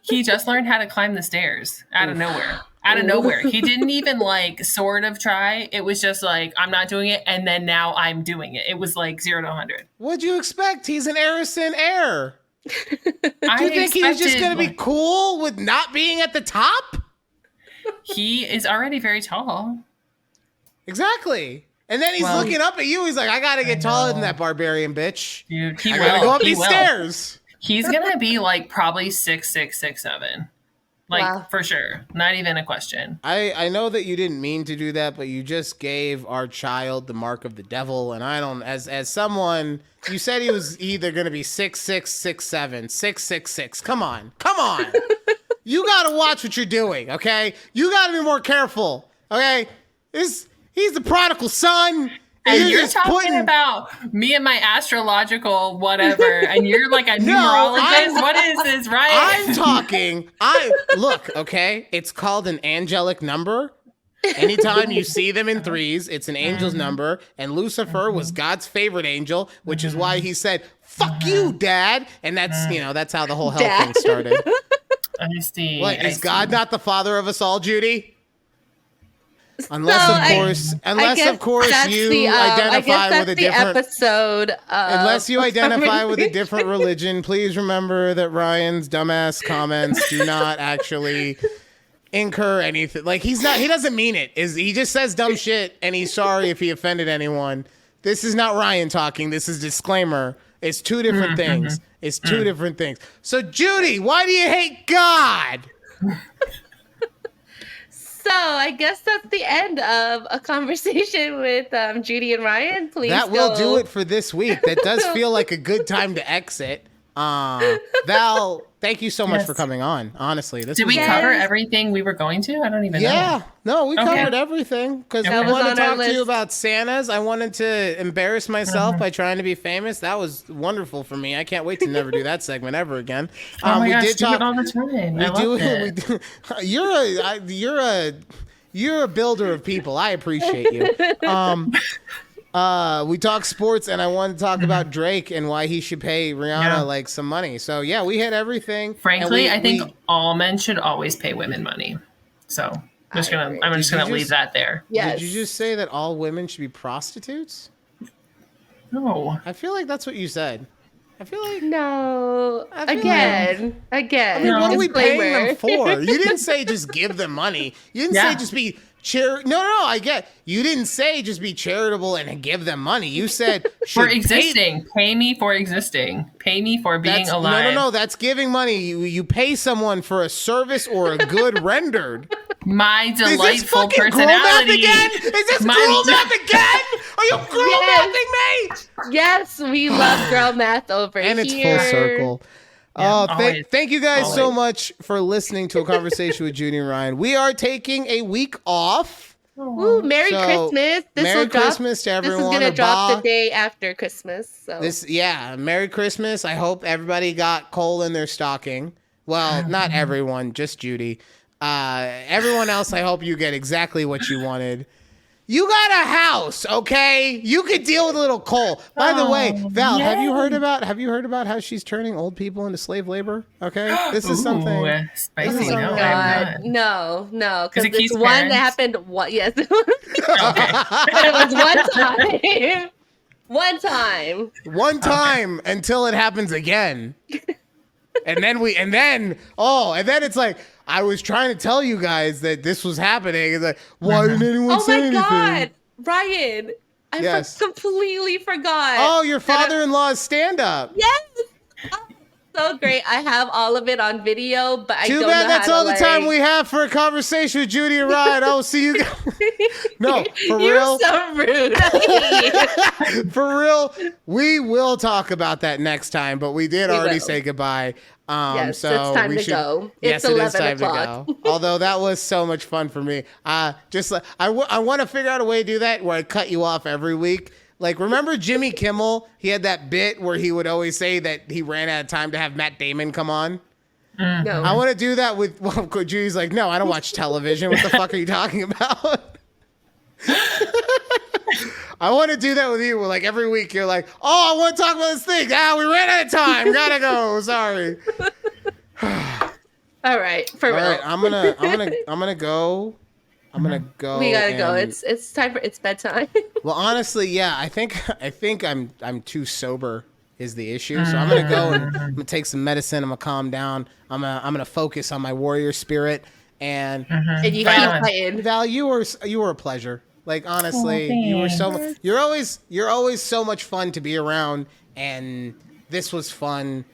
He just learned how to climb the stairs out of nowhere. Out of nowhere. He didn't even like sort of try. It was just like, I'm not doing it. And then now I'm doing it. It was like 0 to 100. What'd you expect? He's an Harrison heir. Do I you think he's just expected, going to be like, cool with not being at the top? He is already very tall. Exactly. And then he's looking up at you. He's like, I got to get taller than that barbarian bitch. Dude, he I will. got to go up He these will. stairs. He's going to be like probably 6'6", 6'7". Like, Wow. for sure. Not even a question. I know that you didn't mean to do that, but you just gave our child the mark of the devil. And I don't, as someone, you said he was either going to be 6'6", 6'7", 6'6". Come on. You got to watch what you're doing, okay? You got to be more careful, okay? He's the prodigal son. And you're just talking about me and my astrological whatever, and you're like a No, numerologist. What is this, right? Look, okay? It's called an angelic number. Anytime you see them in threes, it's an angel's number. And Lucifer was God's favorite angel, which is why he said, fuck you, Dad. And that's how the whole hell thing started. I see. What, I is see. God not the father of us all, Judy? Unless, of course, you identify with a different episode. Unless you identify with a different religion, please remember that Ryan's dumbass comments do not actually incur anything. Like, he doesn't mean it. He just says dumb shit, and he's sorry if he offended anyone. This is not Ryan talking. This is disclaimer. It's two different things. It's two different things. So, Judy, why do you hate God? So I guess that's the end of a conversation with Judy and Ryan. Please, That will do it for this week. That does feel like a good time to exit. Val, thank you so much for coming on. Honestly, Did we cover everything we were going to? I don't even know. Yeah, no, we covered everything because I wanted to talk to you about Santas. I wanted to embarrass myself by trying to be famous. That was wonderful for me. I can't wait to never do that segment ever again. Oh my gosh, did do talk it all the time. I love it. You're a builder of people. I appreciate you. We talked sports, and I wanted to talk about Drake and why he should pay Rihanna like some money. So yeah, we hit everything. Frankly, I think all men should always pay women money. So I'm just gonna leave that there. Yes. Did you just say that all women should be prostitutes? No. I feel like that's what you said. I feel like No. I feel Again. I mean, what are we paying them for? You didn't say just give them money. You didn't say just be No, I get. You didn't say just be charitable and give them money. You said for existing. Pay me for existing. Pay me for being alive. No. That's giving money. You pay someone for a service or a good rendered. My delightful personality. Girl math again? Is this girl math again? Are you girl mathing me? Yes, we love girl math over here. And it's full circle. Yeah, thank you guys so much for listening to a conversation with Judy and Ryan. We are taking a week off. Ooh, Merry Christmas. Merry Christmas to everyone. This is going to drop the day after Christmas. So. Merry Christmas. I hope everybody got coal in their stocking. Well, not everyone, just Judy. Everyone else, I hope you get exactly what you wanted. You got a house, okay? You could deal with a little coal. By the way, Val, have you heard about how she's turning old people into slave labor? Okay, this is something spicy. Oh no, God, no, because it's one that happened. Yes, it was one time. One time until it happens again, and then it's like. I was trying to tell you guys that this was happening. It's like, why didn't anyone say anything? Oh my God, Ryan, Completely forgot. Oh, your father-in-law's stand-up. Yes. Oh, so great. I have all of it on video, but I Too don't bad know that's how all to, the time we have for a conversation with Judy and Ryan. Oh, see you guys. No, for You're real. so rude. I hate you. For real, we will talk about that next time, but we did already say goodbye. Yes, so it's time we to should, go. Yes, It's it is 11 time o'clock. to go. Although that was so much fun for me. I want to figure out a way to do that where I cut you off every week. Like, remember Jimmy Kimmel? He had that bit where he would always say that he ran out of time to have Matt Damon come on. No. I want to do that with, well, Judy's like, no, I don't watch television. What the fuck are you talking about? I want to do that with you. Where, like, every week you're like, oh, I want to talk about this thing. We ran out of time. Gotta go. Sorry. All right, for real. All right, I'm gonna go. I'm gonna go. We gotta go. It's time for bedtime. Well, honestly, yeah. I think I'm too sober is the issue. So I'm gonna go and I'm gonna take some medicine. I'm gonna calm down. I'm gonna focus on my warrior spirit and And you keep fighting. Val, you were a pleasure. Like, honestly, you were so you're always so much fun to be around, and this was fun.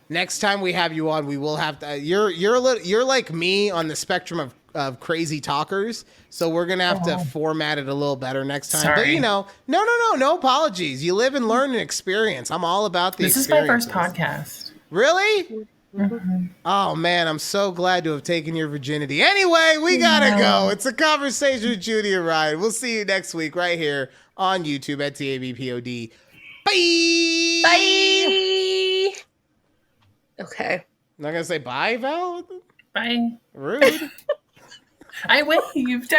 Next time we have you on, we will have to. You're like me on the spectrum of crazy talkers, so we're gonna have to format it a little better next time. Sorry. But you know, no apologies. You live and learn and experience. I'm all about the. This is my first podcast. Really? Mm-hmm. Oh man, I'm so glad to have taken your virginity. Anyway, we gotta go. It's a conversation with Judy and Ryan. We'll see you next week right here on YouTube at takeabreathpod. Bye. Bye. Okay. I'm not gonna say bye, Val. Bye. Rude. I waved.